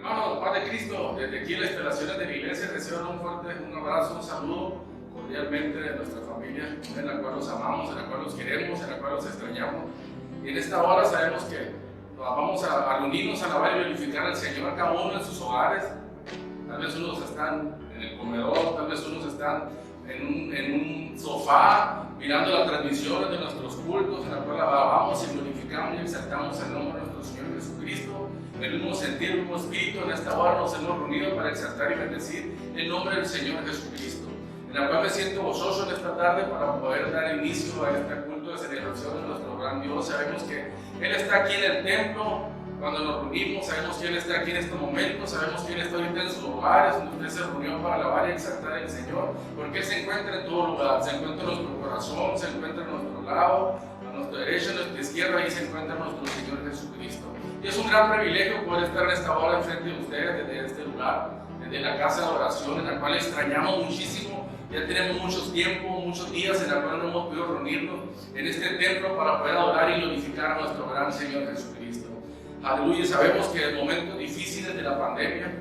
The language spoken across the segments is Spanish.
Hermanos, paz de Cristo, desde aquí en las instalaciones de la iglesia reciban un abrazo, un saludo cordialmente de nuestra familia, en la cual los amamos, en la cual los queremos, en la cual los extrañamos. Y en esta hora sabemos que vamos a reunirnos, a alabar y glorificar al Señor, cada uno en sus hogares. Tal vez unos están en el comedor, tal vez unos están en un sofá mirando las transmisiones de nuestros cultos, en la cual alabamos y glorificamos y exaltamos el nombre de nuestro Señor Jesucristo. En el mismo sentido, el mismo espíritu, en esta hora nos hemos reunido para exaltar y bendecir el nombre del Señor Jesucristo, en la cual me siento gozoso en esta tarde para poder dar inicio a este culto de celebración de nuestro gran Dios. Sabemos que Él está aquí en el templo cuando nos reunimos, sabemos que Él está aquí en este momento, sabemos que Él está ahorita en sus hogares, donde usted se reunió para alabar y exaltar al Señor, porque Él se encuentra en todo lugar, se encuentra en nuestro corazón, se encuentra en nuestro lado, a nuestra derecha, a nuestra izquierda, y se encuentra nuestro Señor Jesucristo. Y es un gran privilegio poder estar en esta hora enfrente de ustedes, desde este lugar, desde la casa de oración, en la cual extrañamos muchísimo. Ya tenemos muchos tiempos, muchos días en la cual no hemos podido reunirnos en este templo para poder adorar y glorificar a nuestro gran Señor Jesucristo. Aleluya. Sabemos que en momentos difíciles de la pandemia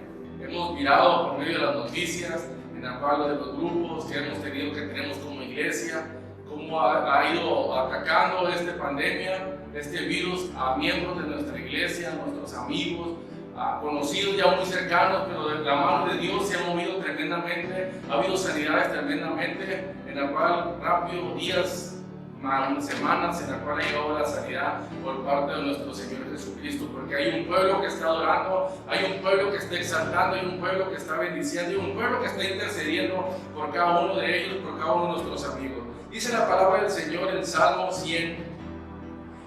hemos mirado por medio de las noticias, en la cual de los grupos que hemos tenido, que tenemos como iglesia, cómo ha ido atacando esta pandemia, este virus, a miembros de nuestra iglesia, a nuestros amigos, a conocidos ya muy cercanos, pero de la mano de Dios se ha movido tremendamente, ha habido sanidades tremendamente, en la cual rápido, días, semanas, en la cual ha llegado la sanidad por parte de nuestro Señor Jesucristo, porque hay un pueblo que está adorando, hay un pueblo que está exaltando, hay un pueblo que está bendiciendo, hay un pueblo que está intercediendo por cada uno de ellos, por cada uno de nuestros amigos. Dice la palabra del Señor en Salmo 100: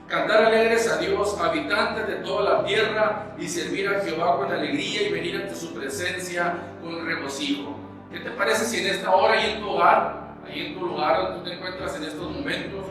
cantar alegres a Dios, habitantes de toda la tierra, y servir a Jehová con alegría y venir ante su presencia con regocijo. ¿Qué te parece si en esta hora y en tu hogar, ahí en tu lugar donde tú te encuentras en estos momentos,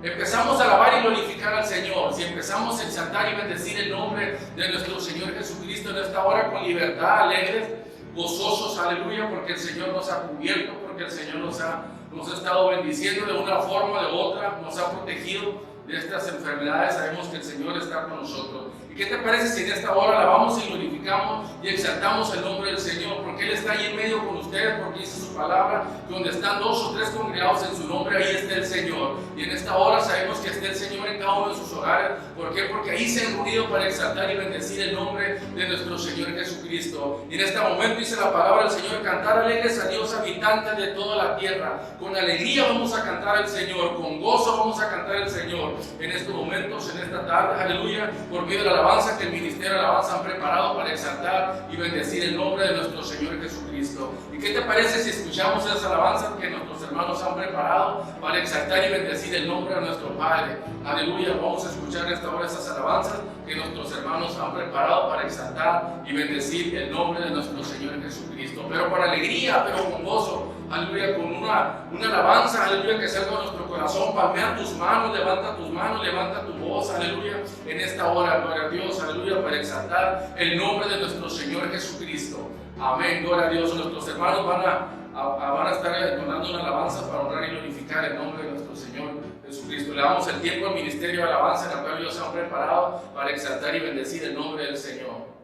empezamos a alabar y glorificar al Señor? Si empezamos a exaltar y bendecir el nombre de nuestro Señor Jesucristo en esta hora con libertad, alegres, gozosos, aleluya, porque el Señor nos ha cubierto, porque el Señor nos ha estado bendiciendo de una forma o de otra, nos ha protegido de estas enfermedades. Sabemos que el Señor está con nosotros. ¿Y qué te parece si en esta hora alabamos y glorificamos y exaltamos el nombre del Señor? Porque Él está ahí en medio con ustedes, porque dice su palabra, donde están 2 o 3 congregados en su nombre, ahí está el Señor. Y en esta hora sabemos que está el Señor en cada uno de sus hogares. ¿Por qué? Porque ahí se han reunido para exaltar y bendecir el nombre de nuestro Señor Jesucristo. Y en este momento dice la palabra del Señor: cantar alegres a Dios, habitantes de toda la tierra. Con alegría vamos a cantar al Señor, con gozo vamos a cantar al Señor en estos momentos, en esta tarde, aleluya, por medio de la alabanza que el ministerio de alabanza han preparado para exaltar y bendecir el nombre de nuestro Señor Jesucristo. ¿Y qué te parece si escuchamos esas alabanzas que nuestros hermanos han preparado para exaltar y bendecir el nombre de nuestro Padre? Aleluya. Vamos a escuchar esta hora esas alabanzas que nuestros hermanos han preparado para exaltar y bendecir el nombre de nuestro Señor Jesucristo, pero con alegría, pero con gozo, aleluya, con una alabanza, aleluya, que salga de nuestro corazón. Palmea tus manos, levanta tu voz, aleluya, en esta hora, gloria a Dios, aleluya, para exaltar el nombre de nuestro Señor Jesucristo. Amén, gloria a Dios. Nuestros hermanos van a estar entonando una alabanza para honrar y glorificar el nombre de nuestro Señor Jesucristo. Le damos el tiempo al ministerio de alabanza en el cual Dios ha preparado para exaltar y bendecir el nombre del Señor.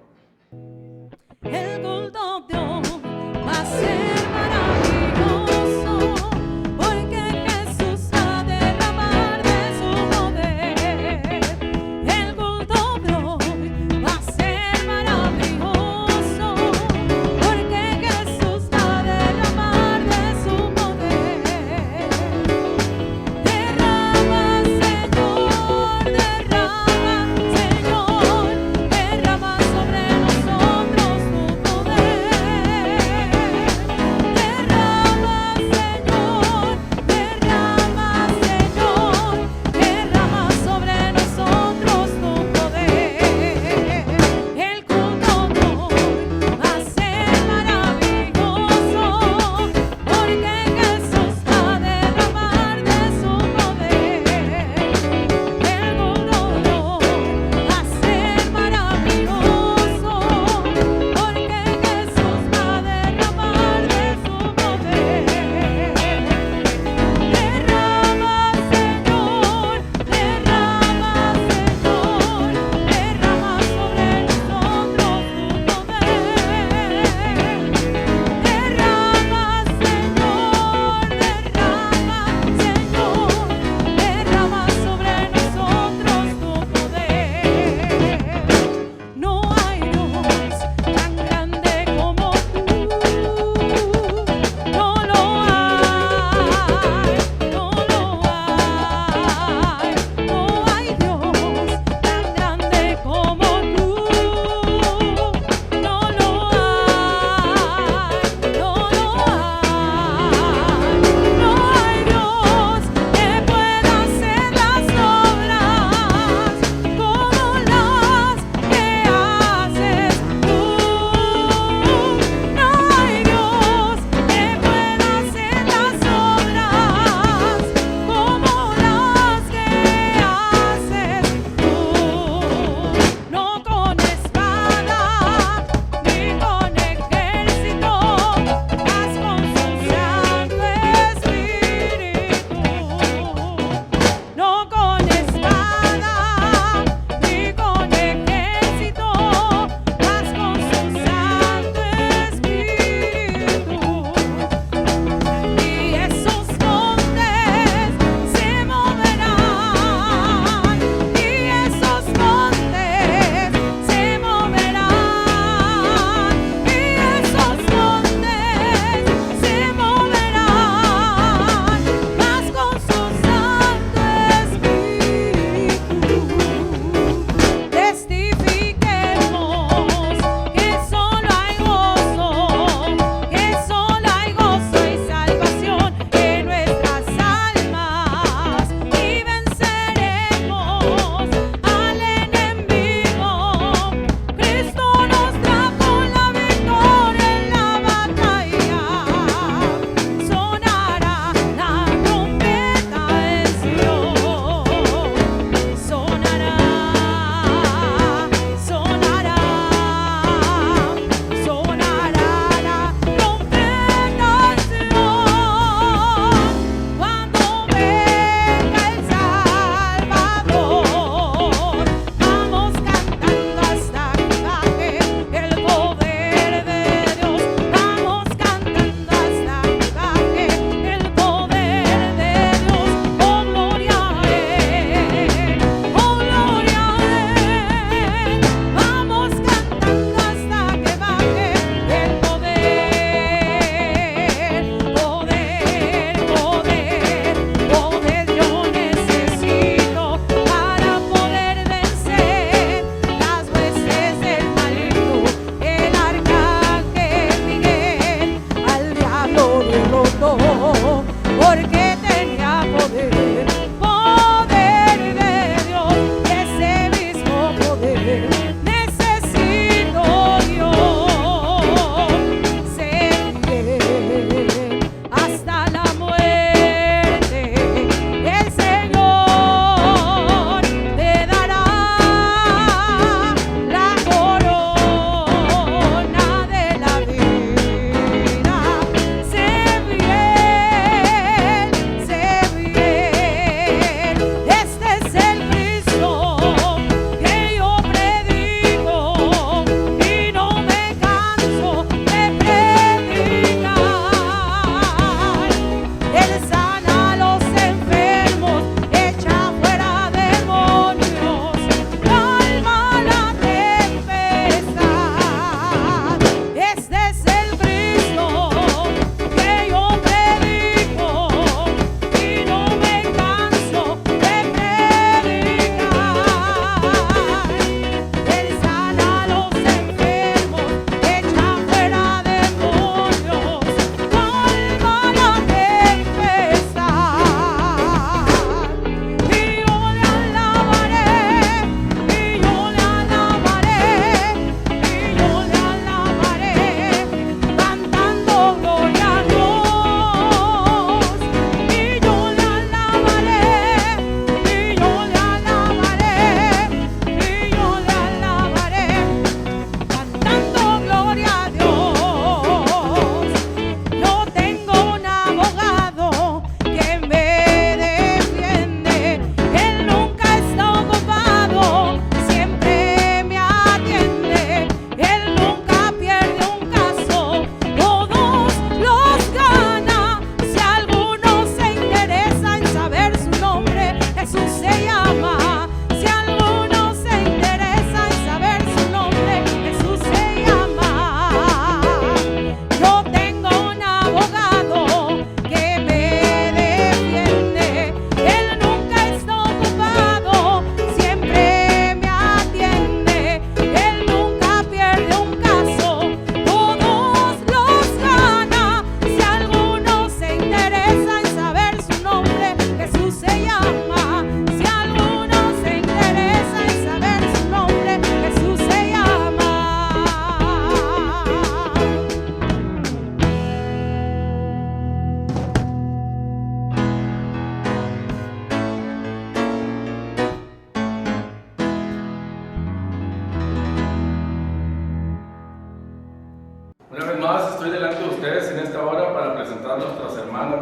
El culto de Dios va a ser maravilloso, porque Jesús va a derramar de su poder. El culto de Dios va a ser maravilloso, porque Jesús va a derramar de su poder. Derrama, Señor, derrama sobre nosotros tu poder.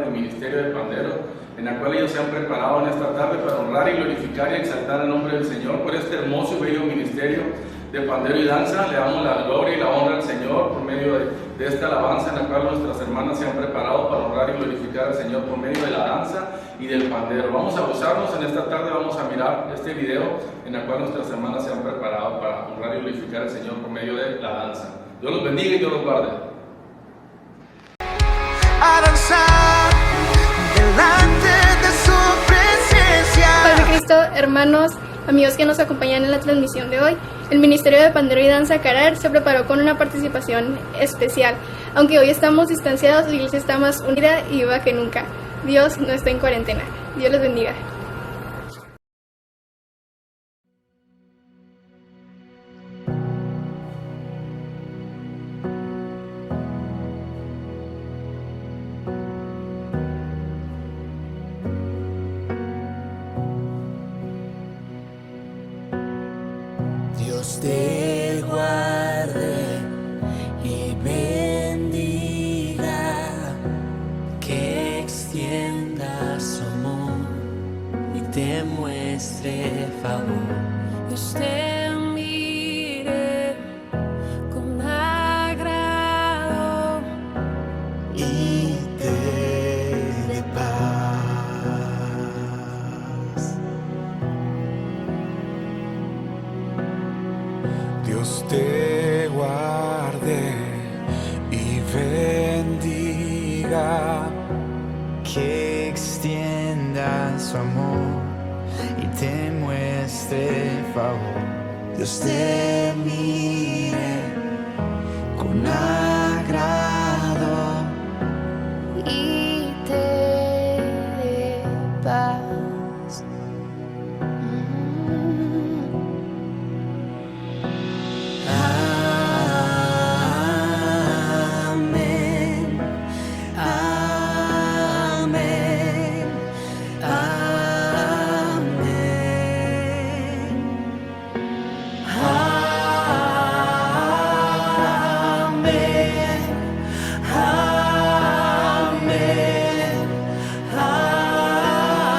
del Ministerio de Pandero, en la cual ellos se han preparado en esta tarde para honrar y glorificar y exaltar el nombre del Señor por este hermoso y bello ministerio de pandero y danza. Le damos la gloria y la honra al Señor por medio de esta alabanza en la cual nuestras hermanas se han preparado para honrar y glorificar al Señor por medio de la danza y del pandero. Vamos a gozarnos en esta tarde, vamos a mirar este video en el cual nuestras hermanas se han preparado para honrar y glorificar al Señor por medio de la danza. Dios los bendiga y Dios los guarde. A danzar delante de su presencia. Padre Cristo, hermanos, amigos que nos acompañan en la transmisión de hoy, el Ministerio de Pandero y Danza Carar se preparó con una participación especial. Aunque hoy estamos distanciados, la iglesia está más unida y viva que nunca. Dios no está en cuarentena. Dios les bendiga. Dios te guarde y bendiga, que extienda su amor y te muestre favor. Dios te mire con agrado Y te dé paz. Dios te guarde y bendiga, que extienda su amor y te muestre favor. Dios te mire con agrado Y te dé paz. Amén, amén, amén, amén, amén,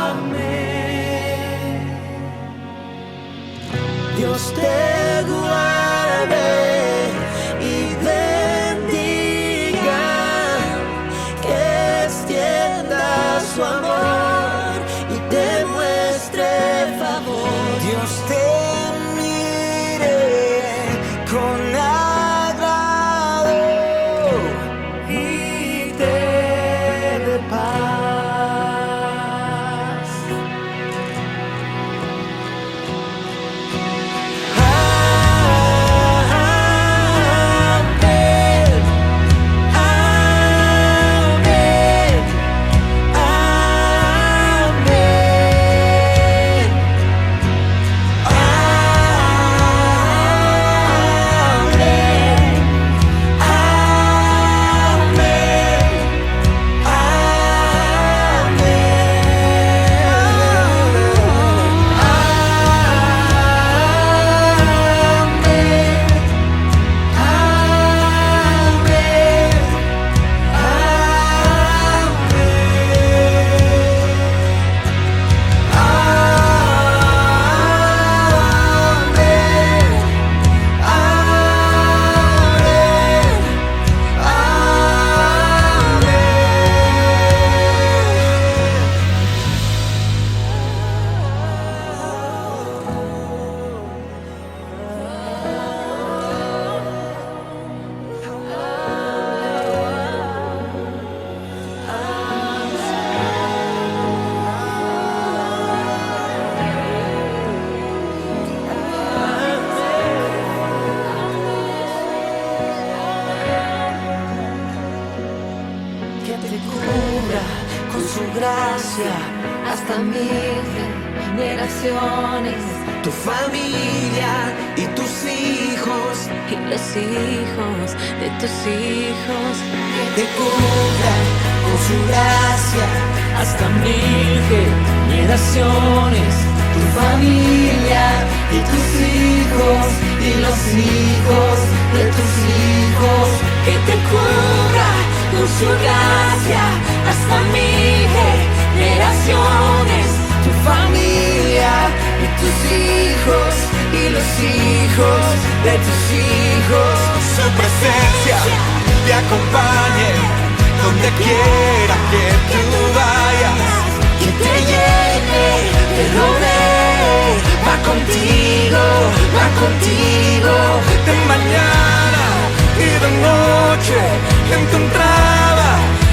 amén. Dios te guarde y bendiga, que extienda su amor y te muestre favor. Dios te mire con agrado y te dé paz. Amén, amén, que te cubra con su gracia hasta 1000 generaciones, tu familia y tus hijos y los hijos de tus hijos. que te cubra con su gracia hasta 1000 generaciones, tu familia y tus hijos y los hijos de tus hijos, Que te cubra con su gracia hasta 1000 generaciones, tu familia y tus hijos y los hijos de tus hijos. Su presencia te acompañe donde quiera que tú vayas, Que te llene, te rodee, va contigo, de mañana y de noche, en tu entrada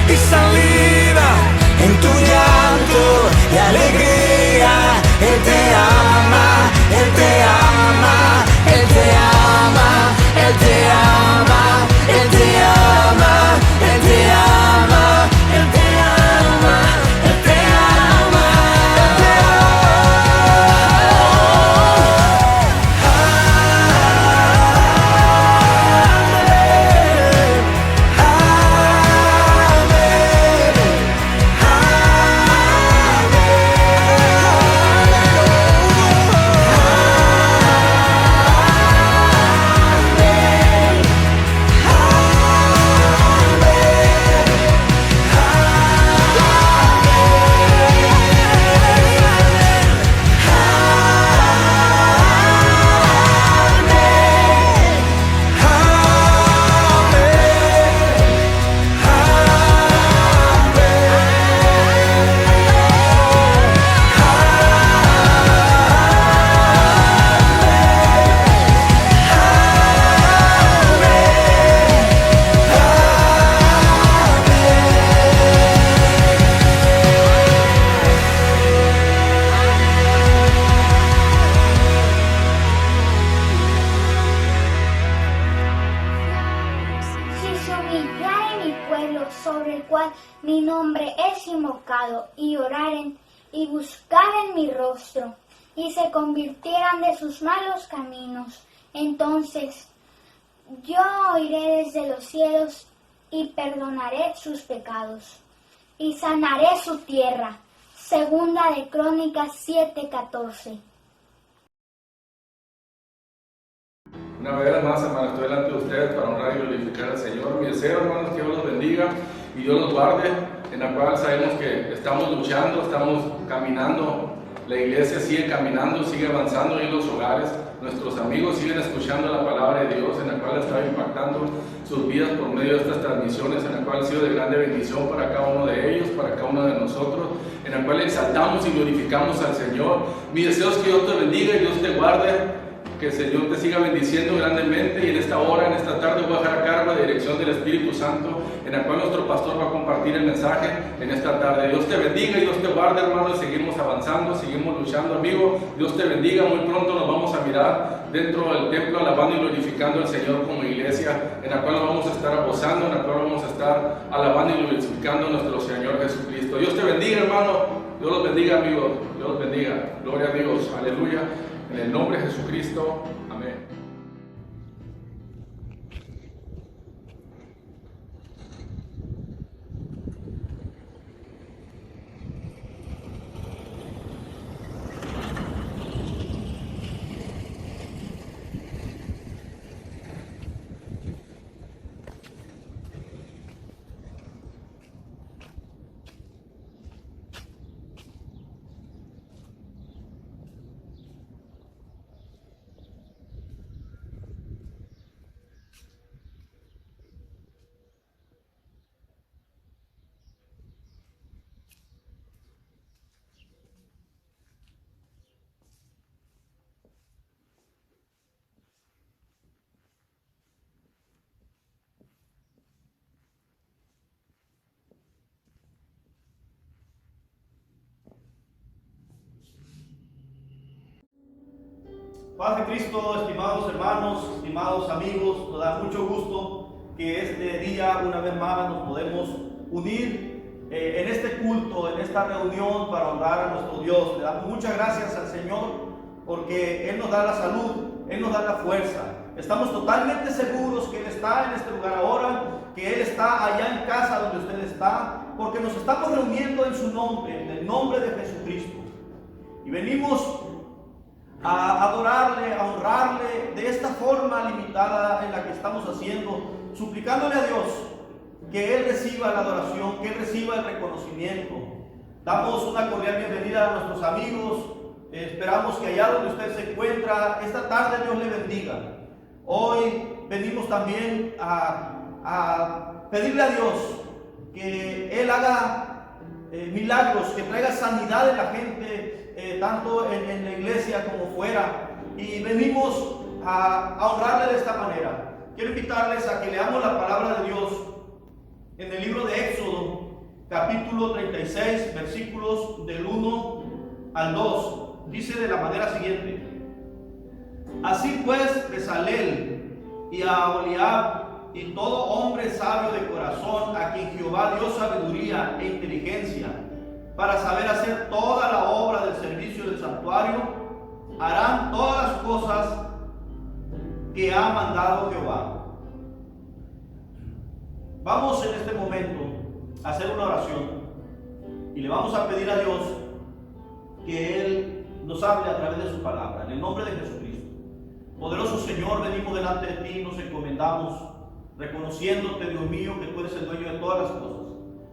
y salida, en tu llanto y alegría. Él te ama, Él te ama, Él te ama, Él te ama, Él te ama, Él te ama, Él te ama, Él te ama, Él te sobre el cual mi nombre es invocado, y oraren y buscaren mi rostro, y se convirtieran de sus malos caminos, entonces yo oiré desde los cielos y perdonaré sus pecados, y sanaré su tierra. Segunda de Crónicas 7:14. Una vez más, hermanos, estoy delante de ustedes para honrar y glorificar al Señor. Mi deseo, hermanos, que Dios los bendiga y Dios los guarde, en la cual sabemos que estamos luchando, estamos caminando. La iglesia sigue caminando, sigue avanzando en los hogares. Nuestros amigos siguen escuchando la palabra de Dios, en la cual está impactando sus vidas por medio de estas transmisiones, en la cual ha sido de grande bendición para cada uno de ellos, para cada uno de nosotros, en la cual exaltamos y glorificamos al Señor. Mi deseo es que Dios te bendiga y Dios te guarde, que el Señor te siga bendiciendo grandemente, y en esta hora, en esta tarde, voy a dejar a cargo de dirección del Espíritu Santo, en la cual nuestro pastor va a compartir el mensaje en esta tarde. Dios te bendiga y Dios te guarde, hermano, y seguimos avanzando, seguimos luchando, amigo. Dios te bendiga. Muy pronto nos vamos a mirar dentro del templo, alabando y glorificando al Señor como iglesia, en la cual nos vamos a estar gozando, en la cual vamos a estar alabando y glorificando a nuestro Señor Jesucristo. Dios te bendiga, hermano. Dios los bendiga, amigos. Dios los bendiga. Gloria a Dios. Aleluya. En el nombre de Jesucristo. Amén. Paz de Cristo, estimados hermanos, estimados amigos, nos da mucho gusto que este día una vez más nos podemos unir en este culto, en esta reunión para honrar a nuestro Dios. Le damos muchas gracias al Señor porque Él nos da la salud, Él nos da la fuerza. Estamos totalmente seguros que Él está en este lugar ahora, que Él está allá en casa donde usted está, porque nos estamos reuniendo en su nombre, en el nombre de Jesucristo. Y venimos a adorarle, a honrarle de esta forma limitada en la que estamos haciendo, suplicándole a Dios que Él reciba la adoración, que Él reciba el reconocimiento. Damos una cordial bienvenida a nuestros amigos. Esperamos que allá donde usted se encuentra, esta tarde Dios le bendiga. Hoy venimos también a pedirle a Dios que Él haga milagros, que traiga sanidad en la gente, tanto en la iglesia como fuera. Y venimos a honrarle de esta manera. Quiero invitarles a que leamos la palabra de Dios en el libro de Éxodo, capítulo 36, versículos del 1 al 2. Dice de la manera siguiente: así pues, Bezalel y Aholiab y todo hombre sabio de corazón, a quien Jehová dio sabiduría e inteligencia para saber hacer toda la obra del servicio del santuario, harán todas las cosas que ha mandado Jehová. Vamos en este momento a hacer una oración y le vamos a pedir a Dios que Él nos hable a través de su palabra, en el nombre de Jesucristo. Poderoso Señor, venimos delante de ti y nos encomendamos, reconociéndote, Dios mío, que tú eres el dueño de todas las cosas,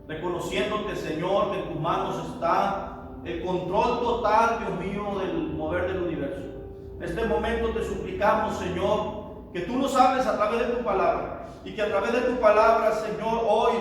reconociéndote, Señor, que en tus manos está el control total, Dios mío, del mover del universo. En este momento te suplicamos, Señor, que tú nos hables a través de tu palabra y que a través de tu palabra, Señor, hoy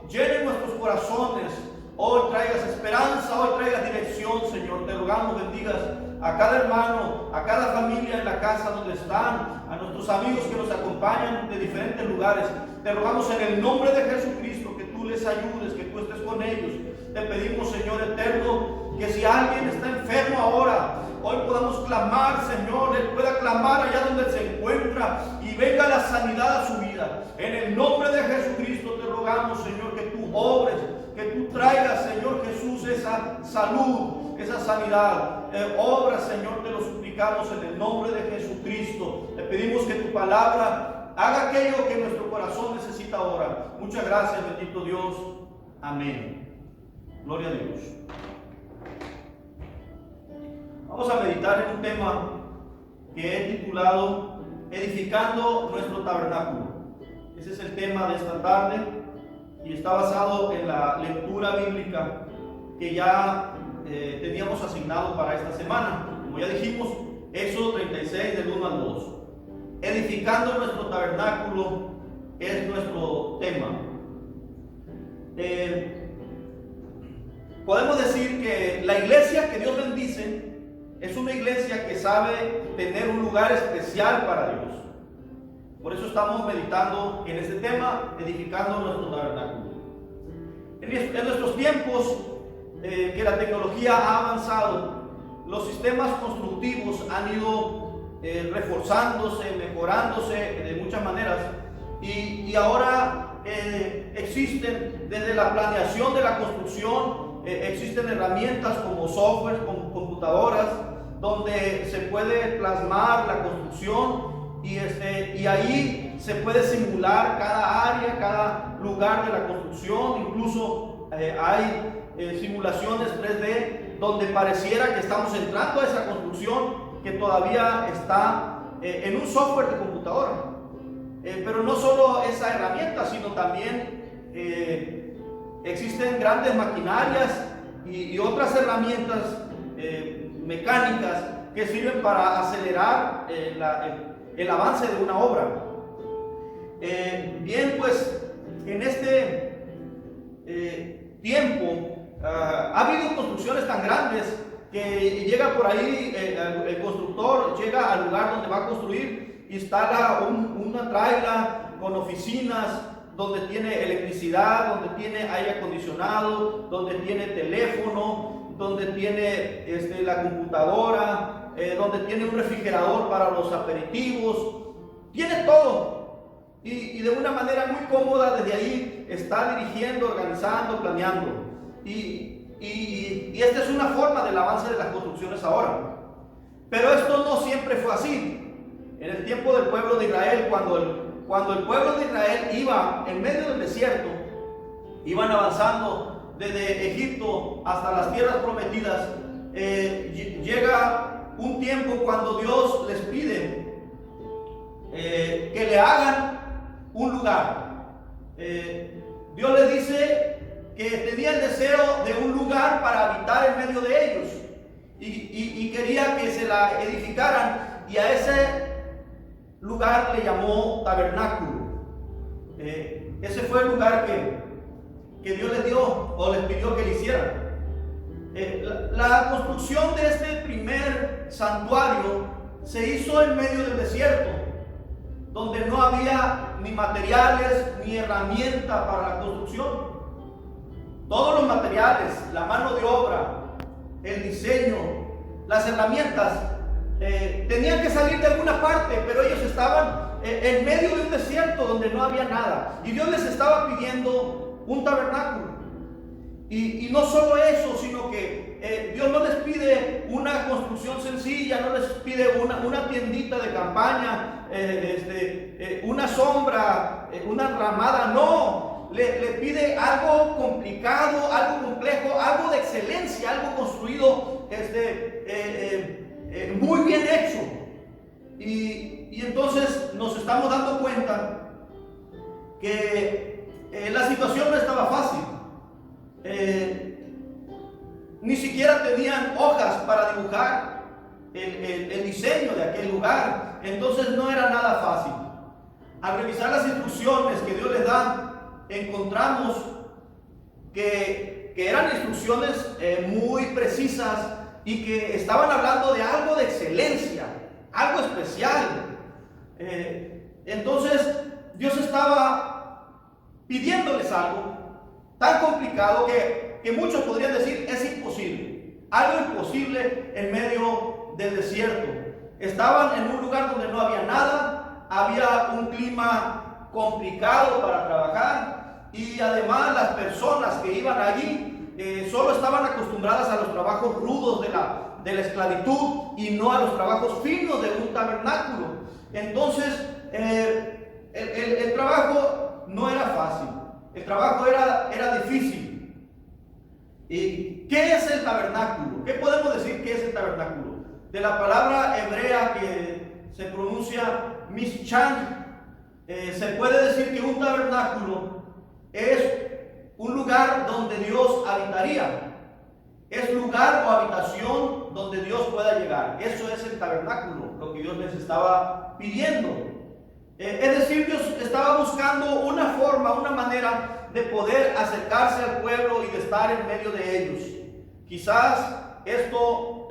llene nuestros corazones, hoy traigas esperanza, hoy traigas dirección, Señor. Te rogamos, bendigas a cada hermano, a cada familia en la casa donde están, a nuestros amigos que nos acompañan de diferentes lugares. Te rogamos en el nombre de Jesucristo que tú les ayudes, que tú estés con ellos. Te pedimos, Señor eterno, que si alguien está enfermo ahora, hoy podamos clamar, Señor, Él pueda clamar allá donde se encuentra y venga la sanidad a su vida. En el nombre de Jesucristo te rogamos, Señor, que tú obres, que tú traigas, Señor Jesús, esa salud, esa sanidad. Obra, Señor, te lo suplicamos en el nombre de Jesucristo. Te pedimos que tu palabra haga aquello que nuestro corazón necesita ahora. Muchas gracias, bendito Dios. Amén. Gloria a Dios. Vamos a meditar en un tema que he titulado Edificando nuestro tabernáculo. Ese es el tema de esta tarde y está basado en la lectura bíblica que ya teníamos asignado para esta semana. Como ya dijimos, Éxodo 36 del 1 al 2. Edificando nuestro tabernáculo es nuestro tema. Podemos decir que la iglesia que Dios bendice es una iglesia que sabe tener un lugar especial para Dios. Por eso estamos meditando en este tema, edificando nuestro tabernáculo. En nuestros tiempos que la tecnología ha avanzado, los sistemas constructivos han ido reforzándose, mejorándose de muchas maneras. Y ahora existen, desde la planeación de la construcción, existen herramientas como software, como computadoras, donde se puede plasmar la construcción y ahí se puede simular cada área, cada lugar de la construcción. Incluso hay simulaciones 3D donde pareciera que estamos entrando a esa construcción que todavía está en un software de computadora. Pero no solo esa herramienta, sino también existen grandes maquinarias y otras herramientas mecánicas que sirven para acelerar el avance de una obra. Bien, pues en este tiempo ha habido construcciones tan grandes que llega por ahí el constructor, llega al lugar donde va a construir, instala una traila con oficinas, donde tiene electricidad, donde tiene aire acondicionado, donde tiene teléfono, donde tiene la computadora, donde tiene un refrigerador para los aperitivos, tiene todo. Y de una manera muy cómoda desde ahí está dirigiendo, organizando, planeando. Y esta es una forma del avance de las construcciones ahora. Pero esto no siempre fue así. En el tiempo del pueblo de Israel, cuando el pueblo de Israel iba en medio del desierto, iban avanzando desde Egipto hasta las tierras prometidas, llega un tiempo cuando Dios les pide que le hagan un lugar. Dios les dice que tenía el deseo de un lugar para habitar en medio de ellos y quería que se la edificaran, y a ese lugar le llamó tabernáculo. Ese fue el lugar que Dios les dio o les pidió que le hicieran. La construcción de este primer santuario se hizo en medio del desierto, donde no había ni materiales ni herramientas para la construcción. Todos los materiales, la mano de obra, el diseño, las herramientas, tenían que salir de alguna parte, pero ellos estaban en medio de un desierto donde no había nada. Y Dios les estaba pidiendo un tabernáculo. Y no solo eso, sino que Dios no les pide una construcción sencilla, no les pide una tiendita de campaña, una sombra, una ramada, no. Le pide algo complicado, algo complejo, algo de excelencia, algo construido muy bien hecho. Y entonces nos estamos dando cuenta que la situación no estaba fácil. Ni siquiera tenían hojas para dibujar el diseño de aquel lugar. Entonces no era nada fácil. Al revisar las instrucciones que Dios les da, encontramos que eran instrucciones muy precisas y que estaban hablando de algo de excelencia, algo especial. Entonces Dios estaba pidiéndoles algo tan complicado que muchos podrían decir es imposible, algo imposible en medio del desierto. Estaban en un lugar donde no había nada, había un clima complicado para trabajar, y además las personas que iban allí solo estaban acostumbradas a los trabajos rudos de la esclavitud y no a los trabajos finos de un tabernáculo. Entonces el trabajo no era fácil, el trabajo era difícil. ¿Y qué es el tabernáculo? ¿Qué podemos decir que es el tabernáculo? De la palabra hebrea que se pronuncia mishkan, se puede decir que un tabernáculo es un lugar donde Dios habitaría. Es lugar o habitación donde Dios pueda llegar. Eso es el tabernáculo, lo que Dios les estaba pidiendo. Es decir, Dios estaba buscando una forma, una manera de poder acercarse al pueblo y de estar en medio de ellos. Quizás esto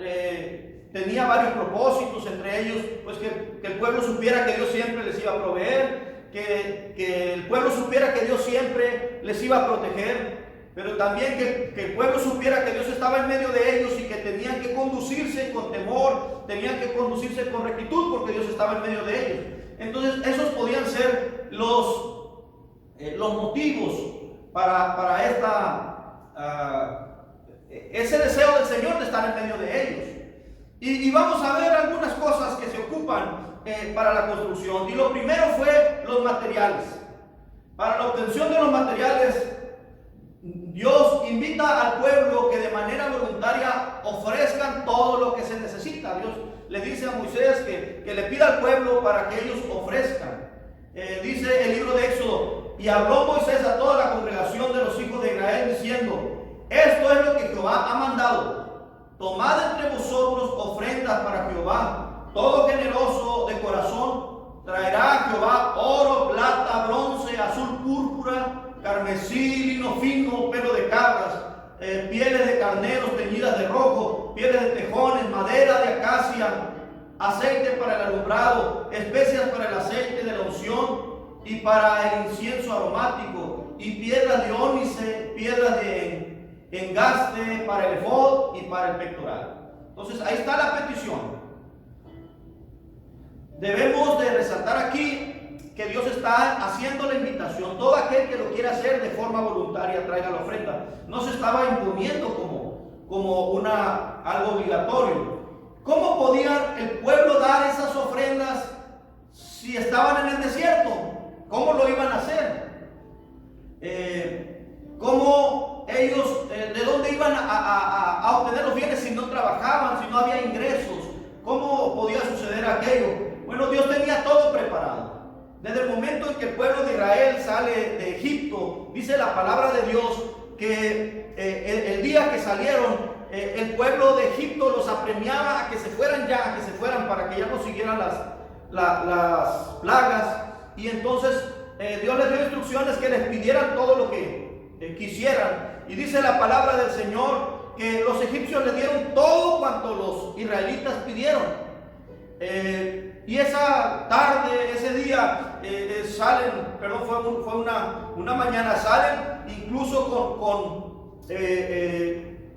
tenía varios propósitos, entre ellos pues que el pueblo supiera que Dios siempre les iba a proveer, que el pueblo supiera que Dios siempre les iba a proteger, pero también que el pueblo supiera que Dios estaba en medio de ellos y que tenían que conducirse con temor, tenían que conducirse con rectitud porque Dios estaba en medio de ellos. Entonces esos podían ser los motivos para ese deseo del Señor de estar en medio de ellos. Y vamos a ver algunas cosas que se ocupan para la construcción. Y lo primero fue los materiales. Para la obtención de los materiales, Dios invita al pueblo que de manera voluntaria ofrezcan todo lo que se necesita. Dios le dice a Moisés que le pida al pueblo para que ellos ofrezcan. Dice el libro de Éxodo: y habló Moisés a toda la congregación de los hijos de Israel diciendo: esto es lo que Jehová ha mandado. Tomad entre vosotros ofrendas para Jehová. Todo generoso de corazón traerá a Jehová oro, plata, bronce, azul, púrpura, carmesí, lino fino, pelo de cabras, pieles de carneros teñidas de rojo, pieles de tejones, madera de acacia, aceite para el alumbrado, especias para el aceite de la unción y para el incienso aromático, y piedras de ónice, piedras de engaste para el efod y para el pectoral. Entonces ahí está la petición. Debemos de resaltar aquí que Dios está haciendo la invitación. Todo aquel que lo quiera hacer de forma voluntaria traiga la ofrenda. No se estaba imponiendo como algo obligatorio. ¿Cómo podía el pueblo dar esas ofrendas si estaban en el desierto? ¿Cómo lo iban a hacer? ¿Cómo ellos, de dónde iban a obtener los bienes si no trabajaban, si no había ingresos? ¿Cómo podía suceder aquello? Bueno, Dios tenía todo preparado. Desde el momento en que el pueblo de Israel sale de Egipto, dice la palabra de Dios que el día que salieron, el pueblo de Egipto los apremiaba a que se fueran ya, a que se fueran para que ya no siguieran las plagas. Y entonces Dios les dio instrucciones que les pidieran todo lo que quisieran. Y dice la palabra del Señor que los egipcios les dieron todo cuanto los israelitas pidieron. Y esa tarde, ese día, salen, perdón, fue una mañana, salen incluso con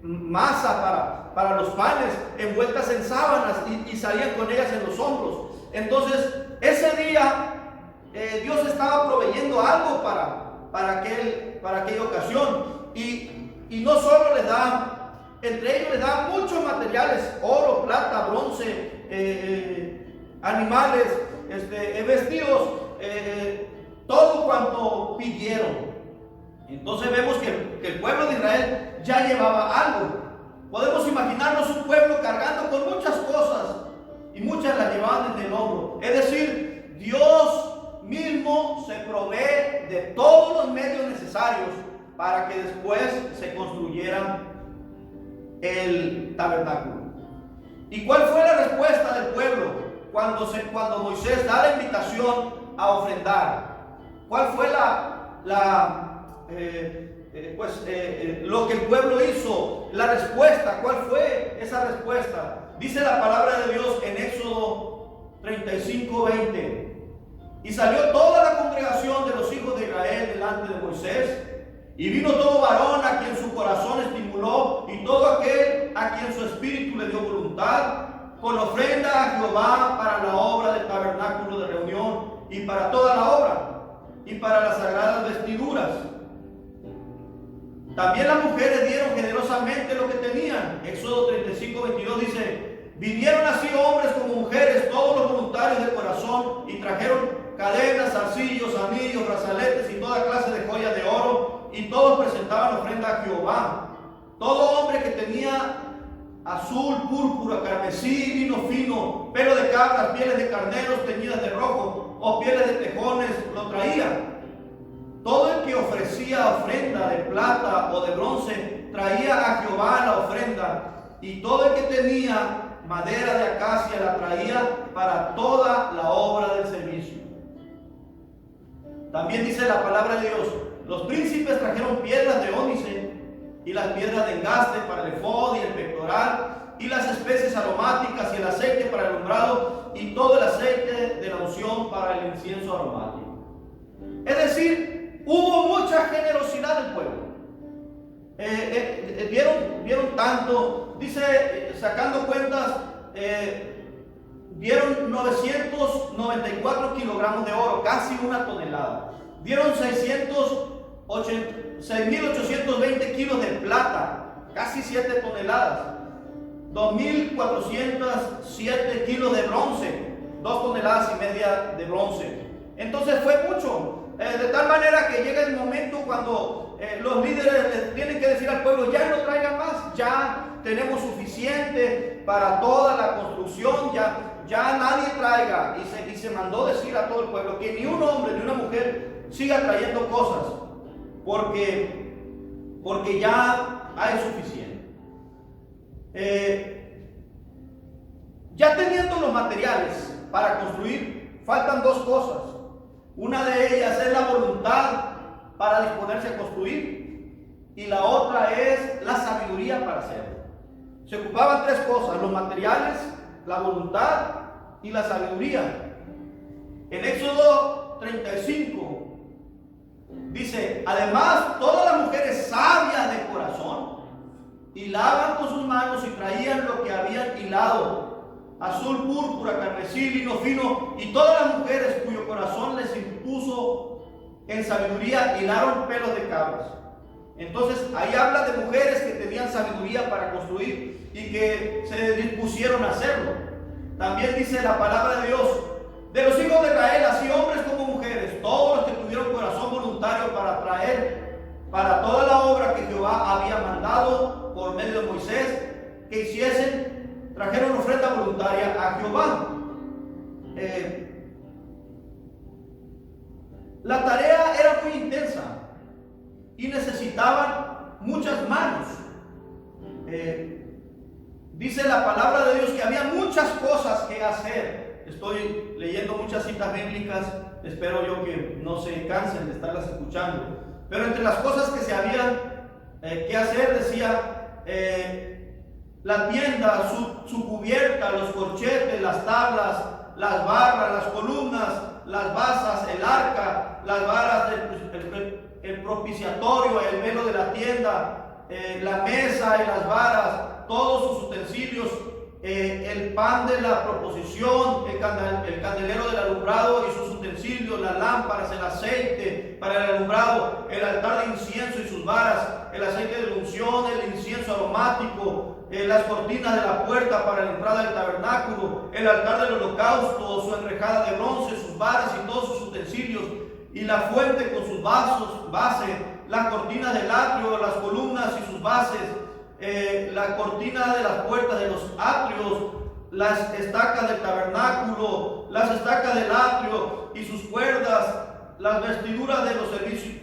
masa para los panes envueltas en sábanas y salían con ellas en los hombros. Entonces, ese día Dios estaba proveyendo algo para aquella ocasión. Y no solo les da, entre ellos les da muchos materiales: oro, plata, bronce, animales, vestidos, todo cuanto pidieron. Entonces vemos que el pueblo de Israel ya llevaba algo. Podemos imaginarnos un pueblo cargando con muchas cosas, y muchas las llevaban desde el hombro. Es decir, Dios mismo se provee de todos los medios necesarios para que después se construyera el tabernáculo. ¿Y cuál fue la respuesta del pueblo cuando Moisés da la invitación a ofrendar? ¿Cuál fue lo que el pueblo hizo? La respuesta, ¿cuál fue esa respuesta? Dice la palabra de Dios en Éxodo 35:20. Y salió toda la congregación de los hijos de Israel delante de Moisés, y vino todo varón a quien su corazón estimuló, y todo aquel a quien su espíritu le dio voluntad, con ofrenda a Jehová para la obra del tabernáculo de reunión, y para toda la obra, y para las sagradas vestiduras. También las mujeres dieron generosamente lo que tenían. Éxodo 35:22 dice: vinieron así hombres como mujeres, todos los voluntarios del corazón, y trajeron cadenas, zarcillos, anillos, brazaletes y toda clase de joyas de oro, y todos presentaban ofrenda a Jehová. Todo hombre que tenía azul, púrpura, carmesí, lino fino, pelo de cabras, pieles de carneros teñidas de rojo, o pieles de tejones, lo traía. Todo el que ofrecía ofrenda de plata o de bronce traía a Jehová la ofrenda, y todo el que tenía madera de acacia la traía para toda la obra del servicio. También dice la palabra de Dios: los príncipes trajeron piedras de ónice, y las piedras de engaste para el efod y el pectoral, y las especies aromáticas y el aceite para el alumbrado, y todo el aceite de la unción para el incienso aromático. Es decir, hubo mucha generosidad del pueblo. Vieron tanto, dice, sacando cuentas, dieron 994 kilogramos de oro, casi una tonelada. Dieron 6.820 kilos de plata, casi 7 toneladas. 2.407 kilos de bronce, 2 toneladas y media de bronce. Entonces fue mucho. De tal manera que llega el momento cuando los líderes tienen que decir al pueblo: ya no traigan más, ya tenemos suficiente para toda la construcción, ya nadie traiga. Y se mandó decir a todo el pueblo que ni un hombre ni una mujer siga trayendo cosas, porque ya hay suficiente. Ya teniendo los materiales para construir, faltan dos cosas. Una de ellas es la voluntad para disponerse a construir, y la otra es la sabiduría para hacerlo. Se ocupaban tres cosas: los materiales, la voluntad y la sabiduría. En Éxodo 35 dice: además, todas las mujeres sabias de corazón hilaban con sus manos y traían lo que habían hilado: azul, púrpura, carmesí, lino fino, y todas las mujeres cuyo corazón les impuso en sabiduría hilaron pelos de cabras. Entonces ahí habla de mujeres que tenían sabiduría para construir y que se dispusieron a hacerlo. También dice la palabra de Dios: de los hijos de Israel, así hombres como mujeres, todos los que tuvieron corazón voluntario para traer para toda la obra que Jehová había mandado por medio de Moisés que hiciesen, trajeron ofrenda voluntaria a Jehová. la tarea era muy intensa y necesitaban muchas manos. Dice la palabra de Dios que había muchas cosas que hacer. Estoy leyendo muchas citas bíblicas, espero yo que no se cansen de estarlas escuchando. Pero entre las cosas que se habían que hacer, decía, la tienda, su cubierta, los corchetes, las tablas, las barras, las columnas, las basas, el arca, las varas, el propiciatorio, el velo de la tienda, la mesa y las varas, todos sus utensilios, el pan de la proposición, el candelero del alumbrado y sus utensilios, las lámparas, el aceite para el alumbrado, el altar de incienso y sus varas, el aceite de unción, el incienso aromático, las cortinas de la puerta para la entrada del tabernáculo, el altar del holocausto, su enrejada de bronce, sus varas y todos sus utensilios, y la fuente con sus bases, las cortinas del atrio, las columnas y sus bases, la cortina de las puertas de los atrios, las estacas del tabernáculo, las estacas del atrio y sus cuerdas, las vestiduras de los servicios,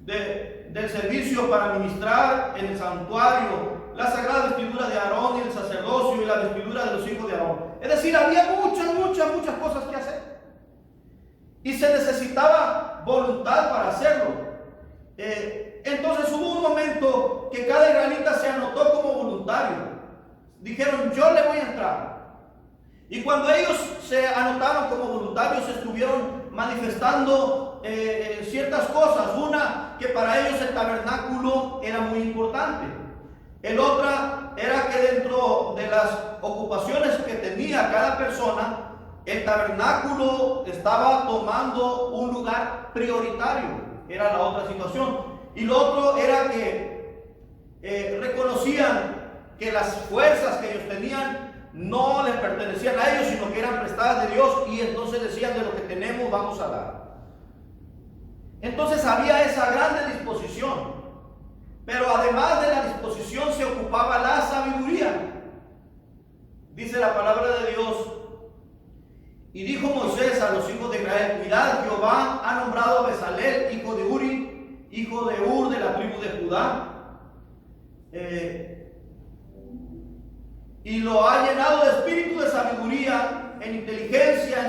del servicio para ministrar en el santuario, la sagrada vestidura de Aarón y el sacerdocio y la vestidura de los hijos de Aarón. Es decir, había muchas cosas que hacer y se necesitaba voluntad para hacerlo. Entonces hubo un momento que cada israelita se anotó como voluntario. Dijeron, yo le voy a entrar. Y cuando ellos se anotaron como voluntarios, estuvieron manifestando ciertas cosas. Una, que para ellos el tabernáculo era muy importante. El otra era que dentro de las ocupaciones que tenía cada persona, el tabernáculo estaba tomando un lugar prioritario. Era la otra situación. Y lo otro era que reconocían que las fuerzas que ellos tenían no les pertenecían a ellos, sino que eran prestadas de Dios, y entonces decían, de lo que tenemos vamos a dar. Entonces había esa grande disposición, pero además de la disposición se ocupaba la sabiduría. Dice la palabra de Dios, y dijo Moisés a los hijos de Israel, cuidad, Jehová ha nombrado a Bezalel, hijo de Uri, hijo de Ur, de la tribu de Judá, y lo ha llenado de espíritu de sabiduría, en inteligencia,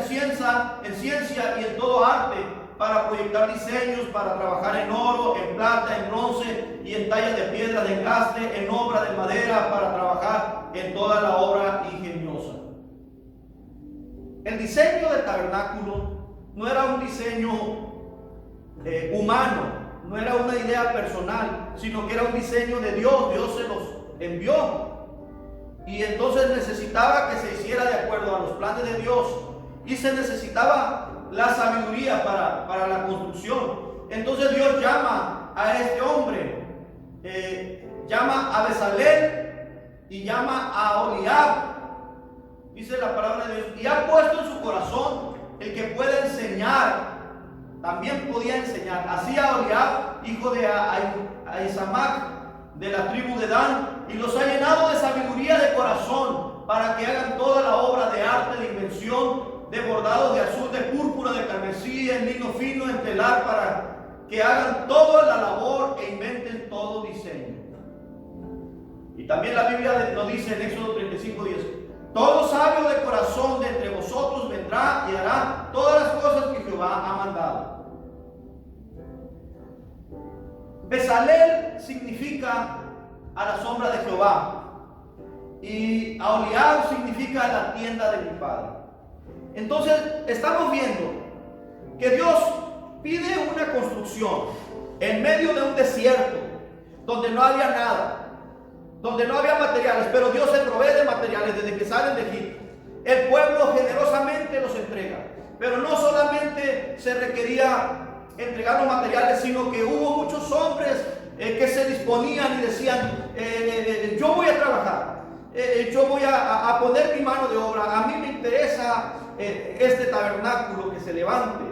en ciencia y en todo arte, para proyectar diseños, para trabajar en oro, en plata, en bronce y en tallas de piedra de engaste, en obra de madera, para trabajar en toda la obra ingeniosa. El diseño del tabernáculo no era un diseño humano, no era una idea personal, sino que era un diseño de Dios. Dios se los envió. Y entonces necesitaba que se hiciera de acuerdo a los planes de Dios. Y se necesitaba la sabiduría para la construcción. Entonces Dios llama a este hombre, llama a Bezalel y llama a Oliab. Dice la palabra de Dios, y ha puesto en su corazón el que puede enseñar. También podía enseñar. Así a Oliab, hijo de Ahisamac, de la tribu de Dan, y los ha llenado de sabiduría de corazón, para que hagan toda la obra de arte, de invención, de bordado de azul, de púrpura, de carmesí, en lino fino, en telar, para que hagan toda la labor e inventen todo diseño. Y también la Biblia nos dice en Éxodo 35:10, todo sabio de corazón de entre vosotros vendrá y hará todas las cosas que Jehová ha mandado. Bezalel significa a la sombra de Jehová, y Aholiab significa la tienda de mi padre. Entonces estamos viendo que Dios pide una construcción en medio de un desierto donde no había nada, donde no había materiales, pero Dios se provee de materiales desde que salen de Egipto. El pueblo generosamente los entrega, pero no solamente se requería entregar los materiales, sino que hubo muchos hombres que se disponían y decían, yo voy a trabajar, yo voy a poner mi mano de obra, a mí me interesa este tabernáculo que se levante.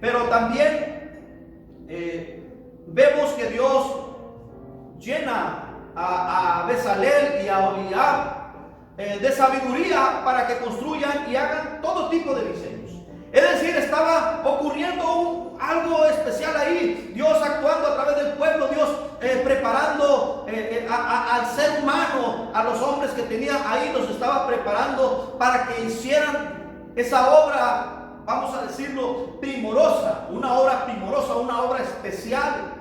Pero también vemos que Dios llena a Bezalel y a Oliab de sabiduría para que construyan y hagan todo tipo de diseños. Es decir, estaba ocurriendo ocurriendo algo especial ahí. Dios actuando a través del pueblo, Dios preparando al ser humano, a los hombres que tenía ahí, los estaba preparando para que hicieran esa obra, vamos a decirlo, primorosa, una obra especial.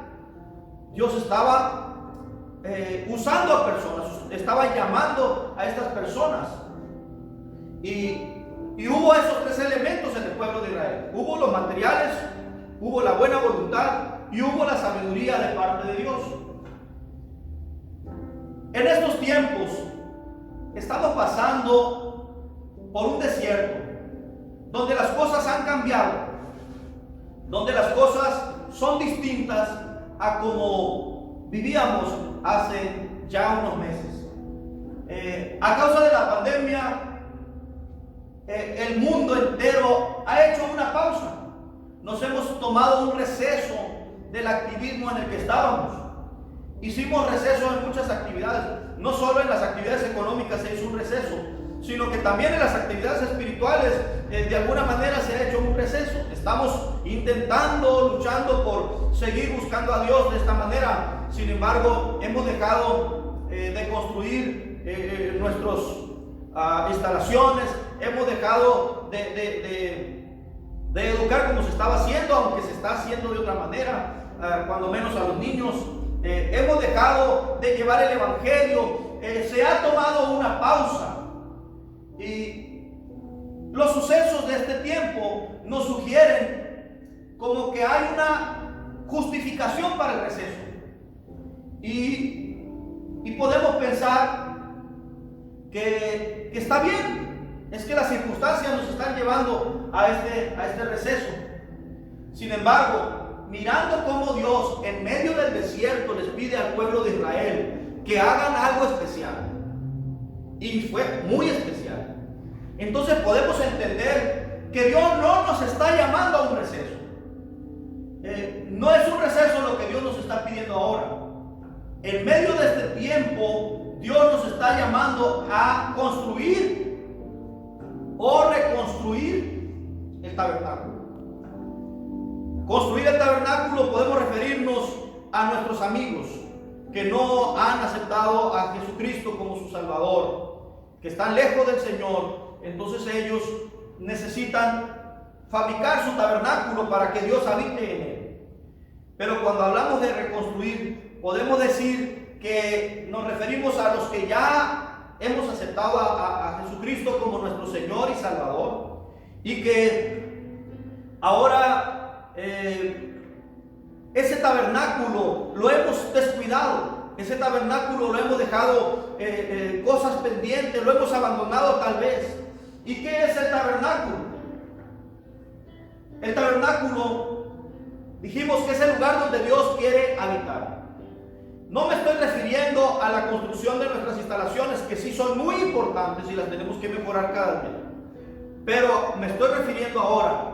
Dios estaba usando a personas, estaba llamando a estas personas. Y hubo esos tres elementos en el pueblo de Israel. Hubo los materiales, hubo la buena voluntad y hubo la sabiduría de parte de Dios. En estos tiempos estamos pasando por un desierto donde las cosas han cambiado, donde las cosas son distintas a como vivíamos hace ya unos meses. A causa de la pandemia, el mundo entero ha hecho una pausa. Nos hemos tomado un receso del activismo en el que estábamos. Hicimos receso en muchas actividades. No solo en las actividades económicas se hizo un receso, sino que también en las actividades espirituales de alguna manera se ha hecho un receso. Estamos intentando, luchando por seguir buscando a Dios de esta manera. Sin embargo, hemos dejado de construir nuestras instalaciones, hemos dejado de educar como se estaba haciendo, aunque se está haciendo de otra manera, cuando menos a los niños. Hemos dejado de llevar el evangelio, se ha tomado una pausa. Y los sucesos de este tiempo nos sugieren como que hay una justificación para el receso. Y podemos pensar que está bien, es que las circunstancias nos están llevando a este receso. Sin embargo, mirando cómo Dios en medio del desierto les pide al pueblo de Israel que hagan algo especial, y fue muy especial, entonces podemos entender que Dios no nos está llamando a un receso. No es un receso lo que Dios nos está pidiendo ahora. En medio de este tiempo, Dios nos está llamando a construir o reconstruir el tabernáculo. Construir el tabernáculo podemos referirnos a nuestros amigos que no han aceptado a Jesucristo como su Salvador, que están lejos del Señor. Entonces ellos necesitan fabricar su tabernáculo para que Dios habite en él. Pero cuando hablamos de reconstruir, podemos decir que nos referimos a los que ya hemos aceptado a Jesucristo como nuestro Señor y Salvador, y que ahora ese tabernáculo lo hemos descuidado, ese tabernáculo lo hemos dejado cosas pendientes, lo hemos abandonado tal vez. ¿Y qué es el tabernáculo? El tabernáculo, dijimos que es el lugar donde Dios quiere habitar. No me estoy refiriendo a la construcción de nuestras instalaciones, que sí son muy importantes y las tenemos que mejorar cada día, pero me estoy refiriendo ahora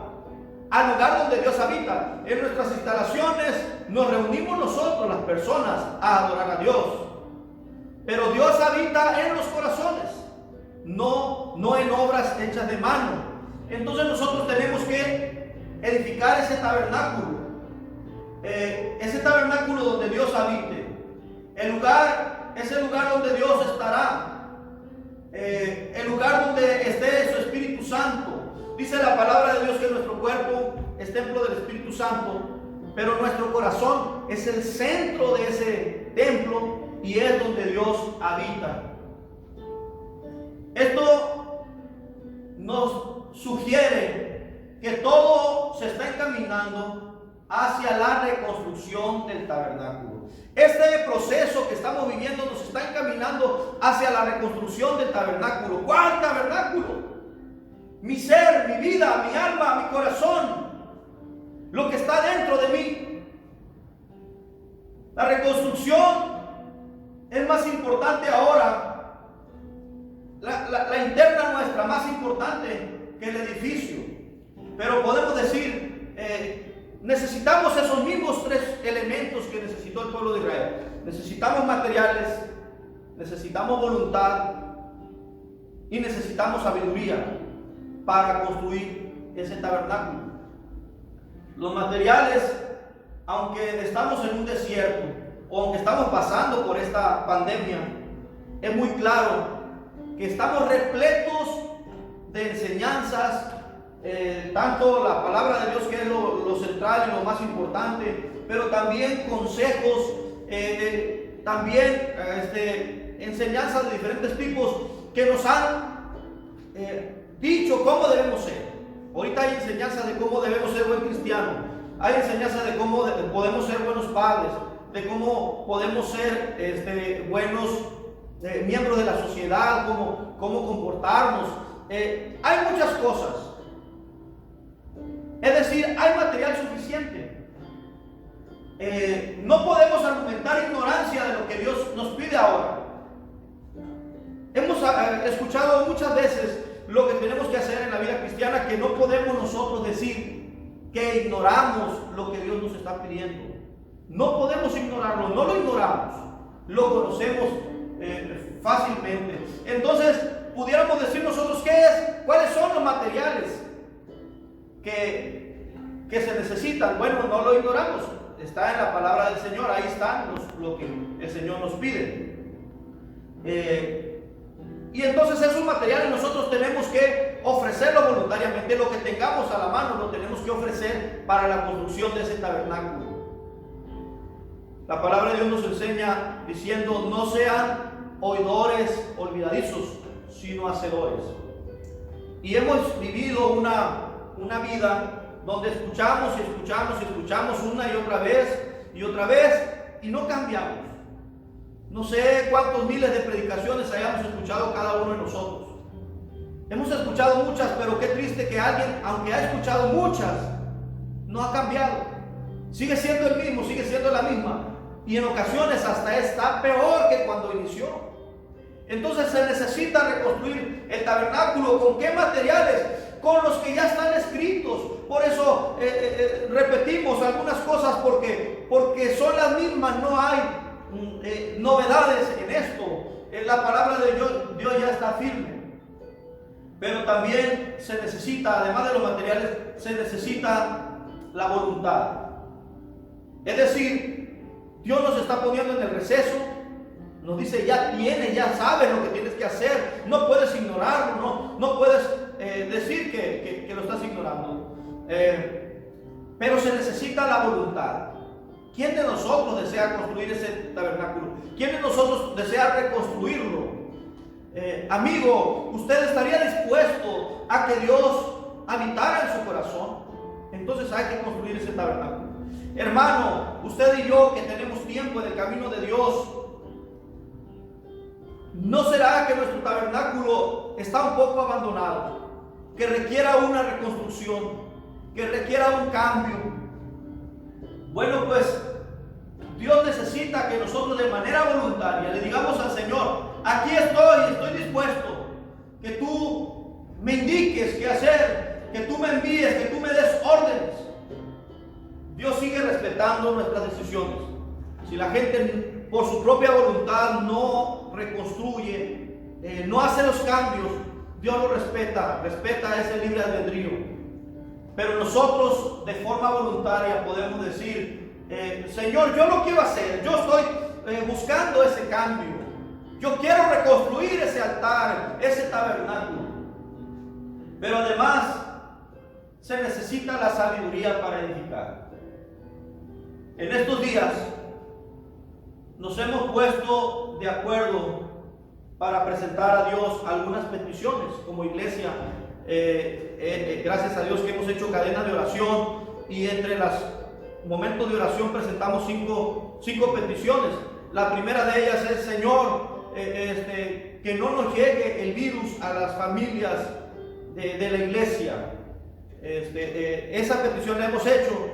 al lugar donde Dios habita. En nuestras instalaciones nos reunimos nosotros, las personas, a adorar a Dios, pero Dios habita en los corazones, no en obras hechas de mano. Entonces nosotros tenemos que edificar ese tabernáculo donde Dios habite. El lugar es el lugar donde Dios estará, el lugar donde esté su Espíritu Santo. Dice la palabra de Dios que nuestro cuerpo es templo del Espíritu Santo, pero nuestro corazón es el centro de ese templo y es donde Dios habita. Esto nos sugiere que todo se está encaminando hacia la reconstrucción del tabernáculo. Este proceso que estamos viviendo nos está encaminando hacia la reconstrucción del tabernáculo. ¿Cuál tabernáculo? Mi ser, mi vida, mi alma, mi corazón, lo que está dentro de mí. La reconstrucción es más importante ahora, la interna nuestra, más importante que el edificio. Pero podemos decir, necesitamos esos mismos tres elementos que necesitó el pueblo de Israel. Necesitamos materiales, necesitamos voluntad y necesitamos sabiduría para construir ese tabernáculo. Los materiales, aunque estamos en un desierto o aunque estamos pasando por esta pandemia, es muy claro que estamos repletos de enseñanzas, tanto la palabra de Dios, que es lo central y lo más importante, pero también consejos, también enseñanzas de diferentes tipos que nos han dicho cómo debemos ser. Ahorita hay enseñanzas de cómo debemos ser buen cristiano, hay enseñanzas de cómo podemos ser buenos padres, de cómo podemos ser buenos miembros de la sociedad, cómo comportarnos. Hay muchas cosas. Es decir, hay material suficiente. No podemos argumentar ignorancia de lo que Dios nos pide ahora. Hemos escuchado muchas veces lo que tenemos que hacer en la vida cristiana, que no podemos nosotros decir que ignoramos lo que Dios nos está pidiendo. No podemos ignorarlo, no lo ignoramos, lo conocemos fácilmente. Entonces, pudiéramos decir nosotros cuáles son los materiales que se necesitan. Bueno, no lo ignoramos, está en la palabra del Señor, ahí están lo que el Señor nos pide. Y entonces esos materiales nosotros tenemos que ofrecerlos voluntariamente. Lo que tengamos a la mano lo tenemos que ofrecer para la construcción de ese tabernáculo. La palabra de Dios nos enseña diciendo: no sean oidores olvidadizos, sino hacedores. Y hemos vivido una vida donde escuchamos y escuchamos y escuchamos una y otra vez y no cambiamos. No sé cuántos miles de predicaciones hayamos escuchado cada uno de nosotros. Hemos escuchado muchas, pero qué triste que alguien, aunque ha escuchado muchas, no ha cambiado. Sigue siendo el mismo, sigue siendo la misma. Y en ocasiones hasta está peor que cuando inició. Entonces se necesita reconstruir el tabernáculo. ¿Con qué materiales? Con los que ya están escritos. Por eso repetimos algunas cosas, porque son las mismas, no hay novedades en esto. La palabra de Dios ya está firme. Pero también se necesita, además de los materiales, se necesita la voluntad. Es decir, Dios nos está poniendo en el receso, nos dice: ya sabes lo que tienes que hacer, no puedes ignorarlo, no puedes decir que lo estás ignorando. Pero se necesita la voluntad. ¿Quién de nosotros desea construir ese tabernáculo? ¿Quién de nosotros desea reconstruirlo? Amigo, ¿usted estaría dispuesto a que Dios habitara en su corazón? Entonces hay que construir ese tabernáculo. Hermano, usted y yo que tenemos tiempo en el camino de Dios, ¿no será que nuestro tabernáculo está un poco abandonado? Que requiera una reconstrucción, que requiera un cambio. Bueno, pues Dios necesita que nosotros de manera voluntaria le digamos al Señor: aquí estoy dispuesto, que tú me indiques qué hacer, que tú me envíes, que tú me des órdenes. Dios sigue respetando nuestras decisiones. Si la gente por su propia voluntad no reconstruye, no hace los cambios, Dios lo respeta ese libre albedrío. Pero nosotros de forma voluntaria podemos decir: Señor, yo lo quiero hacer, yo estoy buscando ese cambio, yo quiero reconstruir ese altar, ese tabernáculo. Pero además se necesita la sabiduría para edificar. En estos días nos hemos puesto de acuerdo para presentar a Dios algunas peticiones como iglesia. Gracias a Dios que hemos hecho cadenas de oración, y entre los momentos de oración presentamos cinco peticiones. La primera de ellas es: Señor, que no nos llegue el virus a las familias de la iglesia. Esa petición la hemos hecho,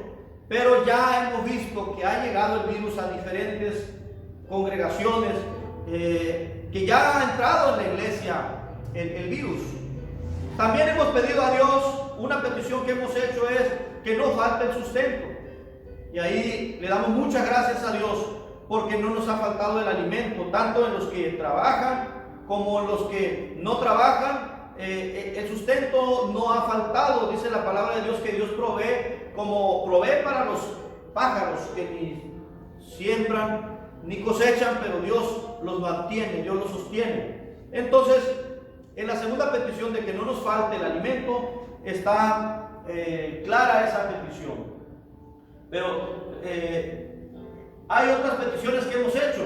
pero ya hemos visto que ha llegado el virus a diferentes congregaciones, que ya ha entrado en la iglesia el virus. También hemos pedido a Dios, una petición que hemos hecho es que no falte el sustento. Y ahí le damos muchas gracias a Dios, porque no nos ha faltado el alimento, tanto en los que trabajan como en los que no trabajan, el sustento no ha faltado. Dice la palabra de Dios que Dios provee, como provee para los pájaros que ni siembran ni cosechan, pero Dios los mantiene, Dios los sostiene. Entonces, en la segunda petición de que no nos falte el alimento, está clara esa petición. Pero hay otras peticiones que hemos hecho.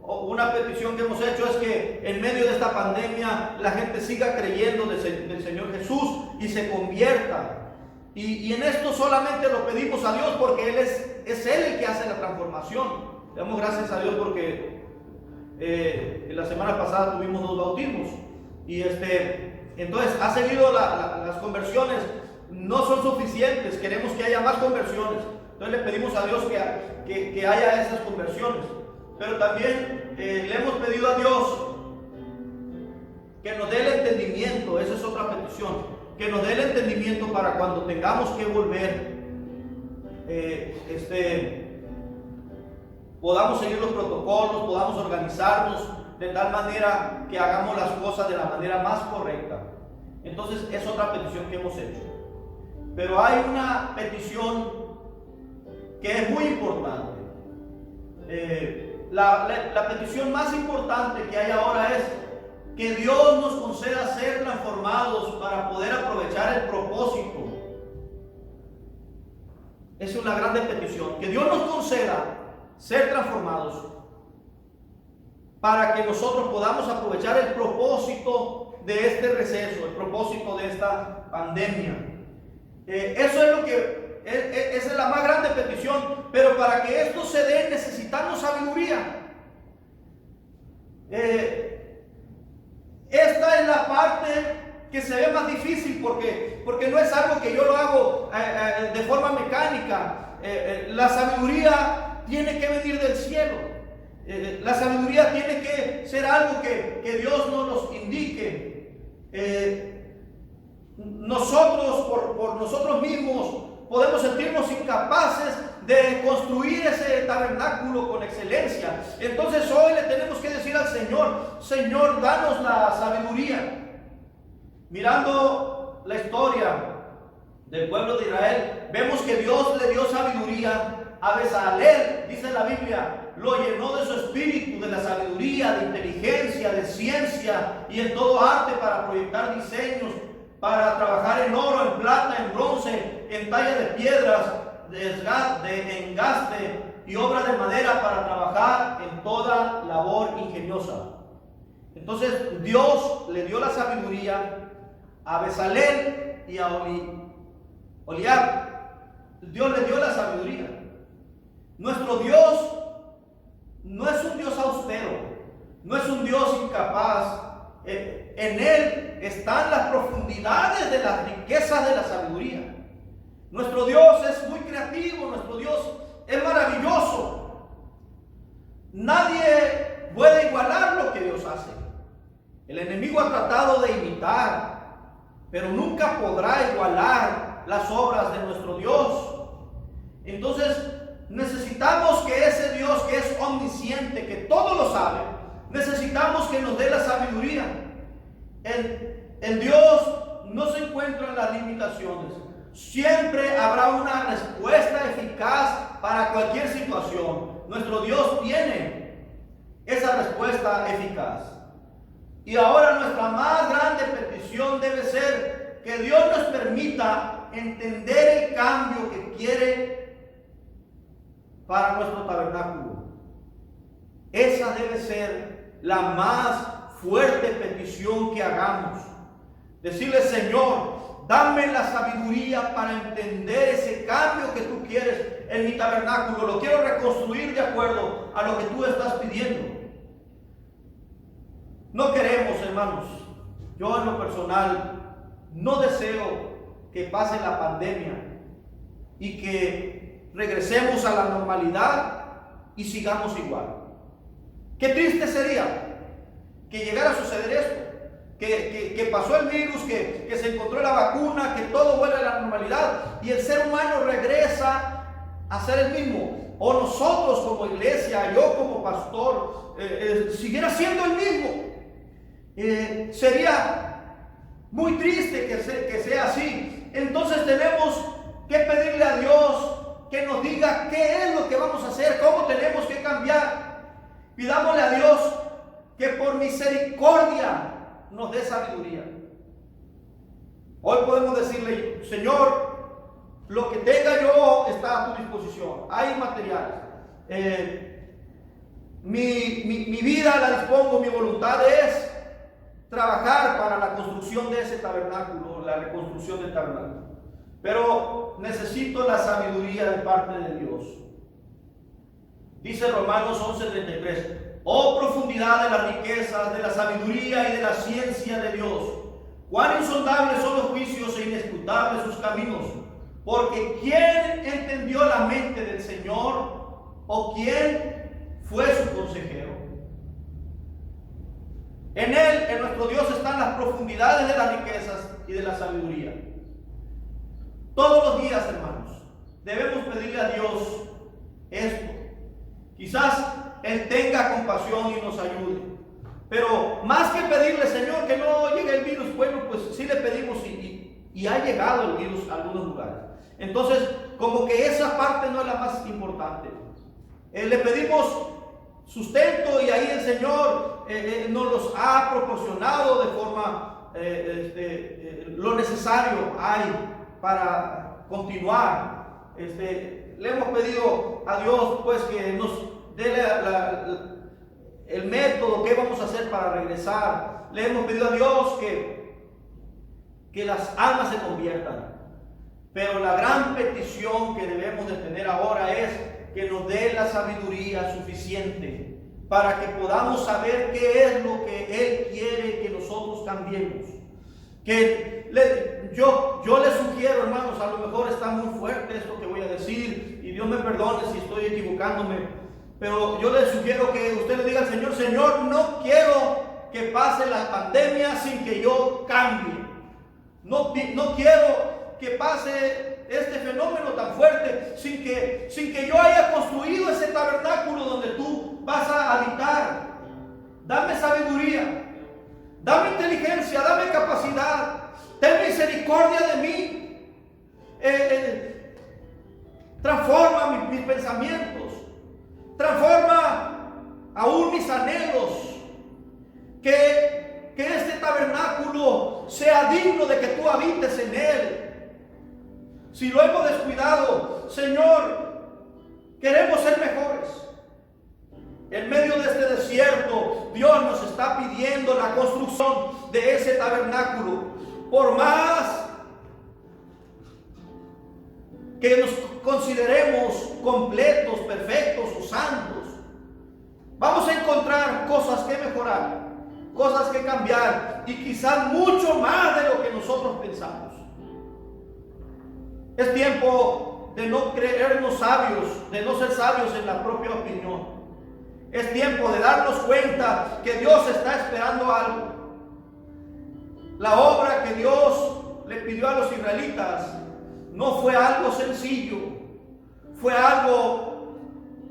Una petición que hemos hecho es que en medio de esta pandemia la gente siga creyendo del Señor Jesús y se convierta. Y en esto solamente lo pedimos a Dios porque Él es Él el que hace la transformación. Le damos gracias a Dios porque la semana pasada tuvimos 2 bautismos. Y entonces ha seguido las conversiones. No son suficientes, queremos que haya más conversiones. Entonces le pedimos a Dios que haya esas conversiones. Pero también le hemos pedido a Dios que nos dé el entendimiento. Esa es otra petición. Que nos dé el entendimiento para cuando tengamos que volver, podamos seguir los protocolos, podamos organizarnos de tal manera que hagamos las cosas de la manera más correcta. Entonces es otra petición que hemos hecho. Pero hay una petición que es muy importante. La petición más importante que hay ahora es que Dios nos conceda ser transformados para poder aprovechar el propósito. Es una grande petición. Que Dios nos conceda ser transformados para que nosotros podamos aprovechar el propósito de este receso, el propósito de esta pandemia. Eso es lo que esa es la más grande petición. Pero para que esto se dé necesitamos sabiduría. Esta es la parte que se ve más difícil porque no es algo que yo lo hago de forma mecánica. La sabiduría tiene que venir del cielo. La sabiduría tiene que ser algo que Dios nos los indique. Nosotros por nosotros mismos podemos sentirnos incapaces de construir ese tabernáculo con excelencia. Entonces hoy le tenemos que decir al Señor: Señor, danos la sabiduría. Mirando la historia del pueblo de Israel, vemos que Dios le dio sabiduría a Bezalel. Dice la Biblia, lo llenó de su espíritu, de la sabiduría, de inteligencia, de ciencia y en todo arte para proyectar diseños, para trabajar en oro, en plata, en bronce, en talla de piedras, de engaste y obra de madera, para trabajar en toda labor ingeniosa. Entonces Dios le dio la sabiduría a Bezalel y a Oliab. Dios le dio la sabiduría. Nuestro Dios no es un Dios austero, no es un Dios incapaz. En Él están las profundidades de las riquezas de la sabiduría. Nuestro Dios es muy creativo, nuestro Dios es maravilloso. Nadie puede igualar lo que Dios hace. El enemigo ha tratado de imitar, pero nunca podrá igualar las obras de nuestro Dios. Entonces necesitamos que ese Dios que es omnisciente, que todo lo sabe, necesitamos que nos dé la sabiduría. En Dios no se encuentran las limitaciones. Siempre habrá una respuesta eficaz para cualquier situación. Nuestro Dios tiene esa respuesta eficaz. Y ahora nuestra más grande petición debe ser que Dios nos permita entender el cambio que quiere para nuestro tabernáculo. Esa debe ser la más fuerte petición que hagamos. Decirle: Señor, dame la sabiduría para entender ese cambio que tú quieres en mi tabernáculo. Lo quiero reconstruir de acuerdo a lo que tú estás pidiendo. No queremos, hermanos, yo en lo personal no deseo que pase la pandemia y que regresemos a la normalidad y sigamos igual. Qué triste sería que llegara a suceder esto, que pasó el virus, que se encontró la vacuna, que todo vuelve a la normalidad y el ser humano regresa a ser el mismo. O nosotros como iglesia, yo como pastor, siguiera siendo el mismo. Sería Muy triste que sea así. Entonces tenemos que pedirle a Dios que nos diga qué es lo que vamos a hacer, cómo tenemos que cambiar. Pidámosle a Dios que por misericordia nos dé sabiduría. Hoy podemos decirle: Señor, lo que tenga yo está a tu disposición. Hay materiales. Mi vida la dispongo, mi voluntad es trabajar para la construcción de ese tabernáculo, la reconstrucción del tabernáculo. Pero necesito la sabiduría de parte de Dios. Dice Romanos 11:33: oh profundidad de las riquezas, de la sabiduría y de la ciencia de Dios. Cuán insondables son los juicios e inescrutables sus caminos. Porque ¿quién entendió la mente del Señor? ¿O quién fue su consejero? En Él, en nuestro Dios, están las profundidades de las riquezas y de la sabiduría. Todos los días, hermanos, debemos pedirle a Dios esto. Quizás Él tenga compasión y nos ayude. Pero más que pedirle: Señor, que no llegue el virus, bueno, pues sí le pedimos y ha llegado el virus a algunos lugares. Entonces, como que esa parte no es la más importante. Le pedimos sustento y ahí el Señor nos los ha proporcionado de forma, lo necesario hay para continuar. Le hemos pedido a Dios pues que nos dé el método que vamos a hacer para regresar. Le hemos pedido a Dios que las almas se conviertan. Pero la gran petición que debemos de tener ahora es que nos dé la sabiduría suficiente para que podamos saber qué es lo que Él quiere que nosotros cambiemos. Yo les sugiero, hermanos, a lo mejor está muy fuerte esto que voy a decir, y Dios me perdone si estoy equivocándome, pero yo les sugiero que usted le diga al Señor: Señor, no quiero que pase la pandemia sin que yo cambie. No quiero que pase este fenómeno tan fuerte sin que yo haya construido ese tabernáculo donde tú vas a habitar. Dame sabiduría, dame inteligencia, dame capacidad, ten misericordia de mí. Transforma mis pensamientos, transforma aún mis anhelos, que este tabernáculo sea digno de que tú habites en él. Si lo hemos descuidado, Señor, queremos ser mejores. En medio de este desierto, Dios nos está pidiendo la construcción de ese tabernáculo. Por más que nos consideremos completos, perfectos o santos, vamos a encontrar cosas que mejorar, cosas que cambiar, y quizás mucho más de lo que nosotros pensamos. Es tiempo de no creernos sabios, de no ser sabios en la propia opinión. Es tiempo de darnos cuenta que Dios está esperando algo. La obra que Dios le pidió a los israelitas no fue algo sencillo, fue algo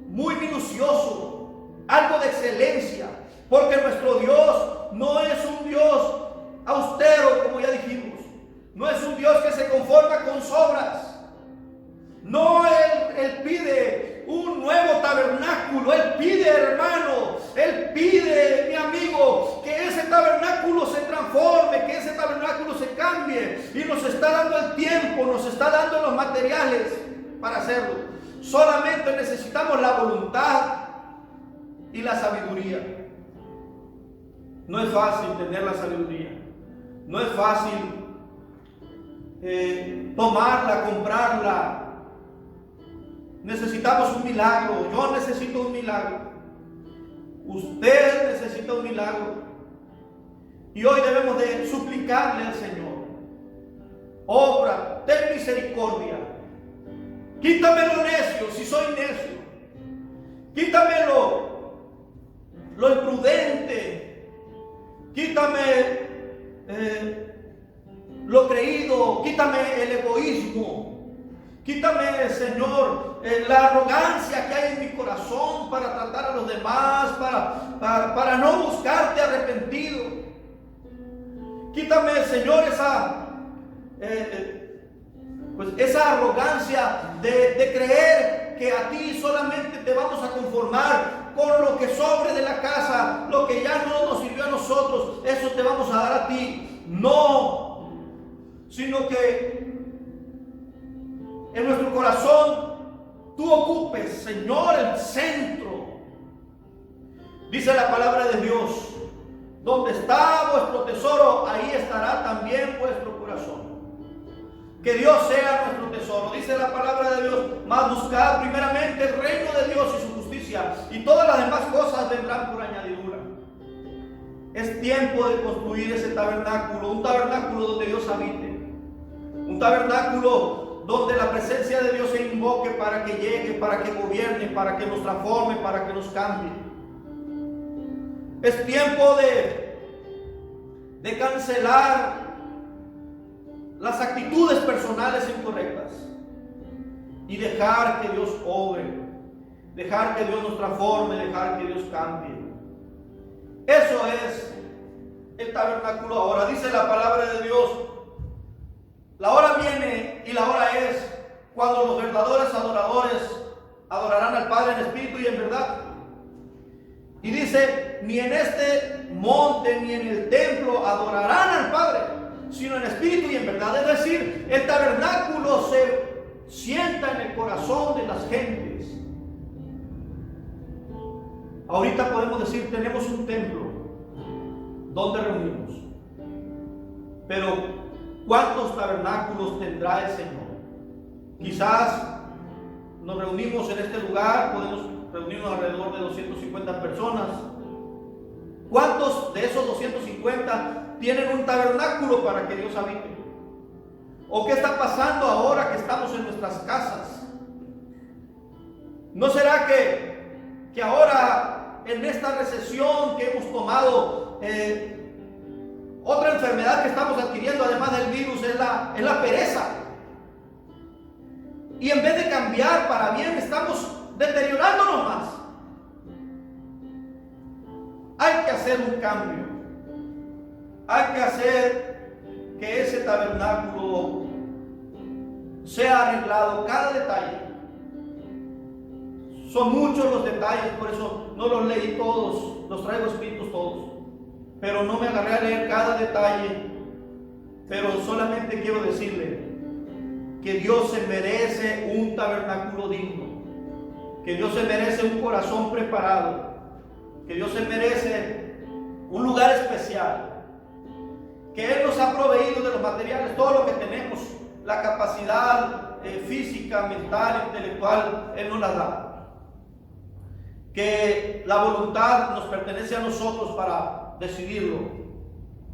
muy minucioso, algo de excelencia, porque nuestro Dios no es un Dios austero, como ya dijimos. No es un Dios que se conforma con sobras. No, Él pide un nuevo tabernáculo. Él pide, hermano, Él pide, mi amigo, que ese tabernáculo se transforme, que ese tabernáculo se cambie. Y nos está dando el tiempo, nos está dando los materiales para hacerlo. Solamente necesitamos la voluntad y la sabiduría. No es fácil tener la sabiduría. No es fácil tomarla, comprarla. Necesitamos un milagro. Yo necesito un milagro. Usted necesita un milagro. Y hoy debemos de suplicarle al Señor: obra, ten misericordia. Quítame lo necio, si soy necio. Quítame lo imprudente. Quítame lo creído. Quítame el egoísmo. Quítame, Señor, la arrogancia que hay en mi corazón para tratar a los demás, para no buscarte arrepentido. Quítame, Señor, esa arrogancia de creer que a ti solamente te vamos a conformar con lo que sobre de la casa, lo que ya no nos sirvió a nosotros, eso te vamos a dar a ti. No, sino que en nuestro corazón tú ocupes, Señor, el centro. Dice la palabra de Dios: donde está vuestro tesoro, ahí estará también vuestro corazón. Que Dios sea nuestro tesoro. Dice la palabra de Dios: mas buscad primeramente el reino de Dios y su justicia, y todas las demás cosas vendrán por añadidura. Es tiempo de construir ese tabernáculo, un tabernáculo donde Dios habite, un tabernáculo donde la presencia de Dios se invoque para que llegue, para que gobierne, para que nos transforme, para que nos cambie. Es tiempo de cancelar las actitudes personales incorrectas y dejar que Dios obre, dejar que Dios nos transforme, dejar que Dios cambie. Eso es el tabernáculo ahora. Dice la palabra de Dios: la hora viene y la hora es cuando los verdaderos adoradores adorarán al Padre en espíritu y en verdad. Y dice: ni en este monte ni en el templo adorarán al Padre, sino en espíritu y en verdad. Es decir, el tabernáculo se sienta en el corazón de las gentes. Ahorita podemos decir: tenemos un templo donde reunimos, pero ¿cuántos tabernáculos tendrá el Señor? Quizás nos reunimos en este lugar, podemos reunirnos alrededor de 250 personas. ¿Cuántos de esos 250 tienen un tabernáculo para que Dios habite? ¿O qué está pasando ahora que estamos en nuestras casas? ¿No será que ahora en esta recesión que hemos tomado, otra enfermedad que estamos adquiriendo además del virus es la pereza? Y en vez de cambiar para bien, estamos deteriorándonos más. Hay que hacer un cambio. Hay que hacer que ese tabernáculo sea arreglado, cada detalle. Son muchos los detalles, por eso no los leí todos, los traigo escritos todos. Pero no me agarré a leer cada detalle. Pero solamente quiero decirle que Dios se merece un tabernáculo digno, que Dios se merece un corazón preparado, que Dios se merece un lugar especial, que Él nos ha proveído de los materiales, todo lo que tenemos, la capacidad física, mental, intelectual, Él nos la da. Que la voluntad nos pertenece a nosotros para decidirlo,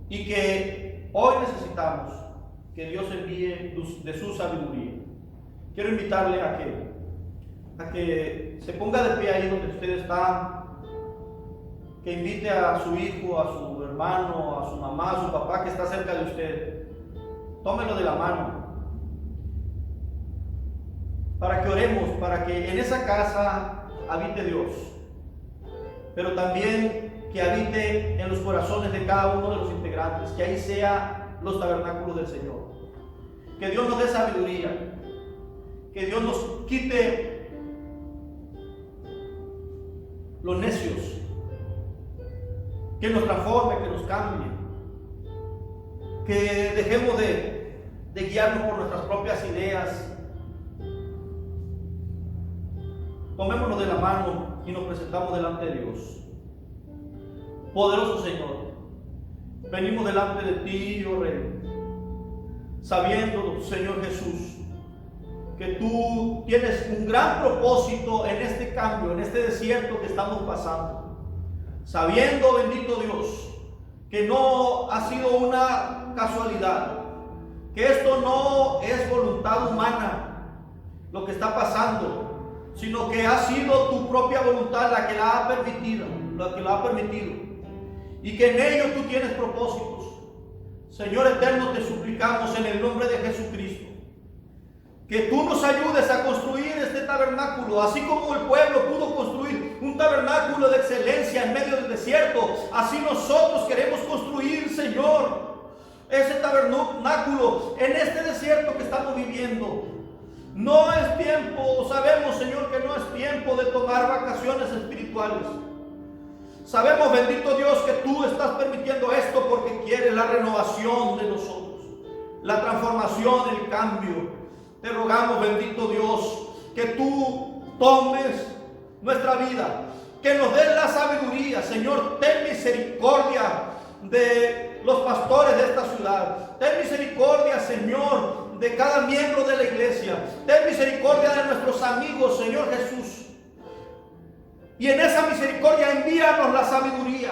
y que hoy necesitamos que Dios envíe de su sabiduría. Quiero invitarle a que se ponga de pie ahí donde usted está, que invite a su hijo, a su hermano, a su mamá, a su papá que está cerca de usted. Tómelo de la mano para que oremos, para que en esa casa habite Dios, pero también que habite en los corazones de cada uno de los integrantes, que ahí sean los tabernáculos del Señor. Que Dios nos dé sabiduría, que Dios nos quite los necios, que nos transforme, que nos cambie, que dejemos de guiarnos por nuestras propias ideas. Tomémonos de la mano y nos presentamos delante de Dios. Poderoso Señor, venimos delante de ti, oh Rey, sabiendo, Señor Jesús, que tú tienes un gran propósito en este cambio, en este desierto que estamos pasando. Sabiendo, bendito Dios, que no ha sido una casualidad, que esto no es voluntad humana lo que está pasando, sino que ha sido tu propia voluntad la que la ha permitido, y que en ello tú tienes propósitos. Señor eterno, te suplicamos en el nombre de Jesucristo que tú nos ayudes a construir este tabernáculo, así como el pueblo pudo construir un tabernáculo de excelencia en medio del desierto. Así nosotros queremos construir, Señor, ese tabernáculo en este desierto que estamos viviendo. No es tiempo, sabemos, Señor, que no es tiempo de tomar vacaciones espirituales. Sabemos, bendito Dios, que tú estás permitiendo esto porque quieres la renovación de nosotros, la transformación, el cambio. Te rogamos, bendito Dios, que tú tomes nuestra vida, que nos des la sabiduría. Señor, ten misericordia de los pastores de esta ciudad. Ten misericordia, Señor, de cada miembro de la iglesia. Ten misericordia de nuestros amigos, Señor Jesús. Y en esa misericordia envíanos la sabiduría.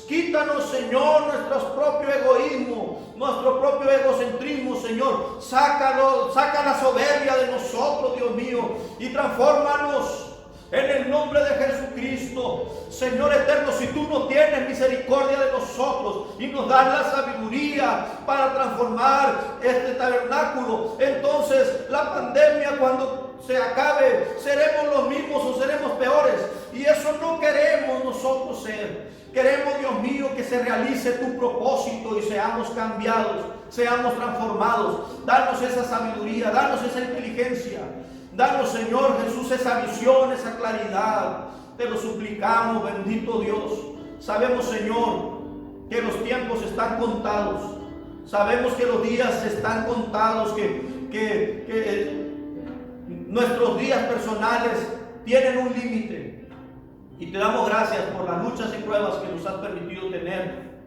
Quítanos, Señor, nuestro propio egoísmo, nuestro propio egocentrismo, Señor. Saca la soberbia de nosotros, Dios mío, y transfórmanos en el nombre de Jesucristo. Señor eterno, si tú no tienes misericordia de nosotros y nos das la sabiduría para transformar este tabernáculo, entonces la pandemia, cuando se acabe, seremos los mismos o seremos peores. Y eso no queremos nosotros ser. Queremos, Dios mío, que se realice tu propósito y seamos cambiados, seamos transformados. Danos esa sabiduría, danos esa inteligencia. Danos, Señor Jesús, esa visión, esa claridad. Te lo suplicamos, bendito Dios. Sabemos, Señor, que los tiempos están contados. Sabemos que los días están contados, que nuestros días personales tienen un límite. Y te damos gracias por las luchas y pruebas que nos has permitido tener.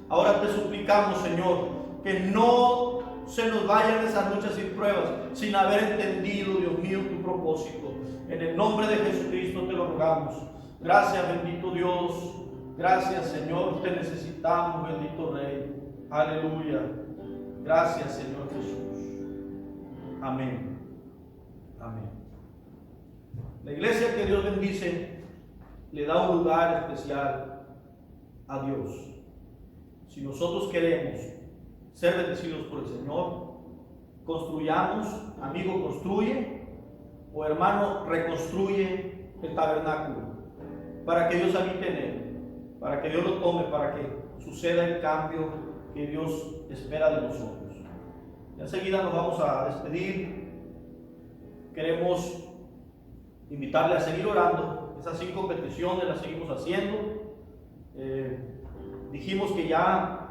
Ahora te suplicamos, Señor, que no se nos vayan esas luchas y pruebas sin haber entendido, Dios mío, tu propósito. En el nombre de Jesucristo te lo rogamos. Gracias, bendito Dios. Gracias, Señor. Te necesitamos, bendito Rey. Aleluya. Gracias, Señor Jesús. Amén. Amén. La iglesia que Dios bendice le da un lugar especial a Dios. Si nosotros queremos ser bendecidos por el Señor, construyamos, amigo, construye, o hermano, reconstruye el tabernáculo para que Dios habite en él, para que Dios lo tome, para que suceda el cambio que Dios espera de nosotros. Y enseguida nos vamos a despedir. Queremos invitarle a seguir orando. Esas 5 peticiones las seguimos haciendo. Dijimos que ya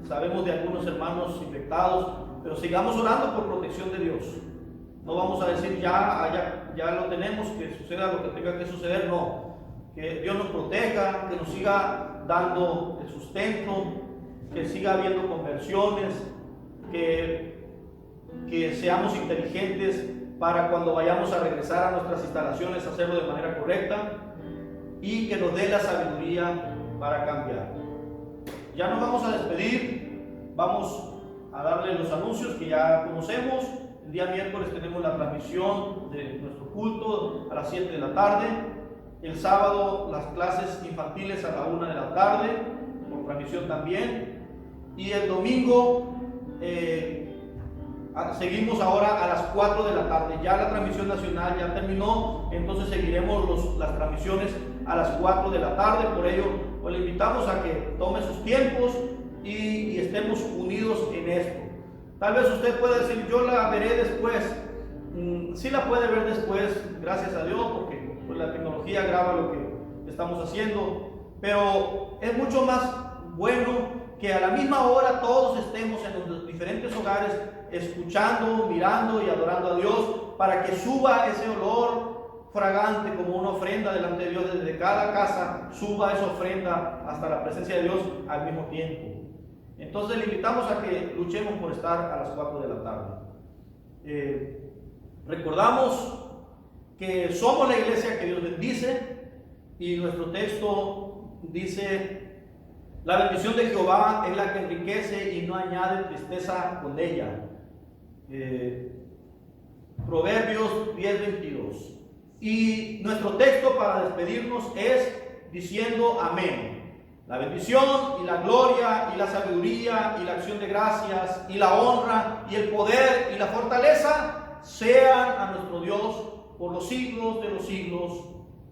sabemos de algunos hermanos infectados, pero sigamos orando por protección de Dios. No vamos a decir ya lo tenemos, que suceda lo que tenga que suceder. No, que Dios nos proteja, que nos siga dando el sustento, que siga habiendo conversiones, que seamos inteligentes para cuando vayamos a regresar a nuestras instalaciones hacerlo de manera correcta, y que nos dé la sabiduría para cambiar. Ya nos vamos a despedir, vamos a darle los anuncios que ya conocemos. El día miércoles tenemos la transmisión de nuestro culto a las 7 de la tarde. El sábado las clases infantiles a la 1 de la tarde, por transmisión también. Y el domingo seguimos ahora a las 4 de la tarde. Ya la transmisión nacional ya terminó, entonces seguiremos las transmisiones a las 4 de la tarde. Por ello, pues le invitamos a que tome sus tiempos y estemos unidos en esto. Tal vez usted pueda decir, yo la veré después. Sí la puede ver después, gracias a Dios, porque pues, la tecnología graba lo que estamos haciendo. Pero es mucho más bueno que a la misma hora todos estemos en los diferentes hogares escuchando, mirando y adorando a Dios, para que suba ese olor fragante como una ofrenda delante de Dios. Desde cada casa suba esa ofrenda hasta la presencia de Dios al mismo tiempo. Entonces le invitamos a que luchemos por estar a las 4 de la tarde. Recordamos que somos la iglesia que Dios bendice, y nuestro texto dice: la bendición de Jehová es la que enriquece y no añade tristeza con ella. Proverbios 10:22. Y nuestro texto para despedirnos es diciendo amén. La bendición y la gloria y la sabiduría y la acción de gracias y la honra y el poder y la fortaleza sean a nuestro Dios por los siglos de los siglos.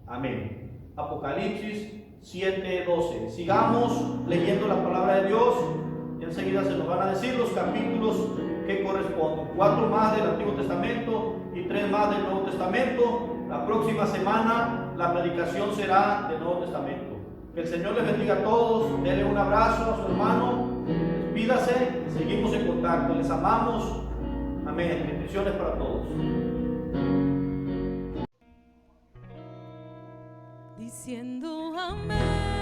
Amén. Apocalipsis 7:12. Sigamos leyendo la palabra de Dios. Enseguida se nos van a decir los capítulos que corresponden. 4 más del Antiguo Testamento y 3 más del Nuevo Testamento. La próxima semana la predicación será del Nuevo Testamento. Que el Señor les bendiga a todos. Denle un abrazo a su hermano. Despídase. Seguimos en contacto. Les amamos. Amén. Bendiciones para todos. Diciendo amén.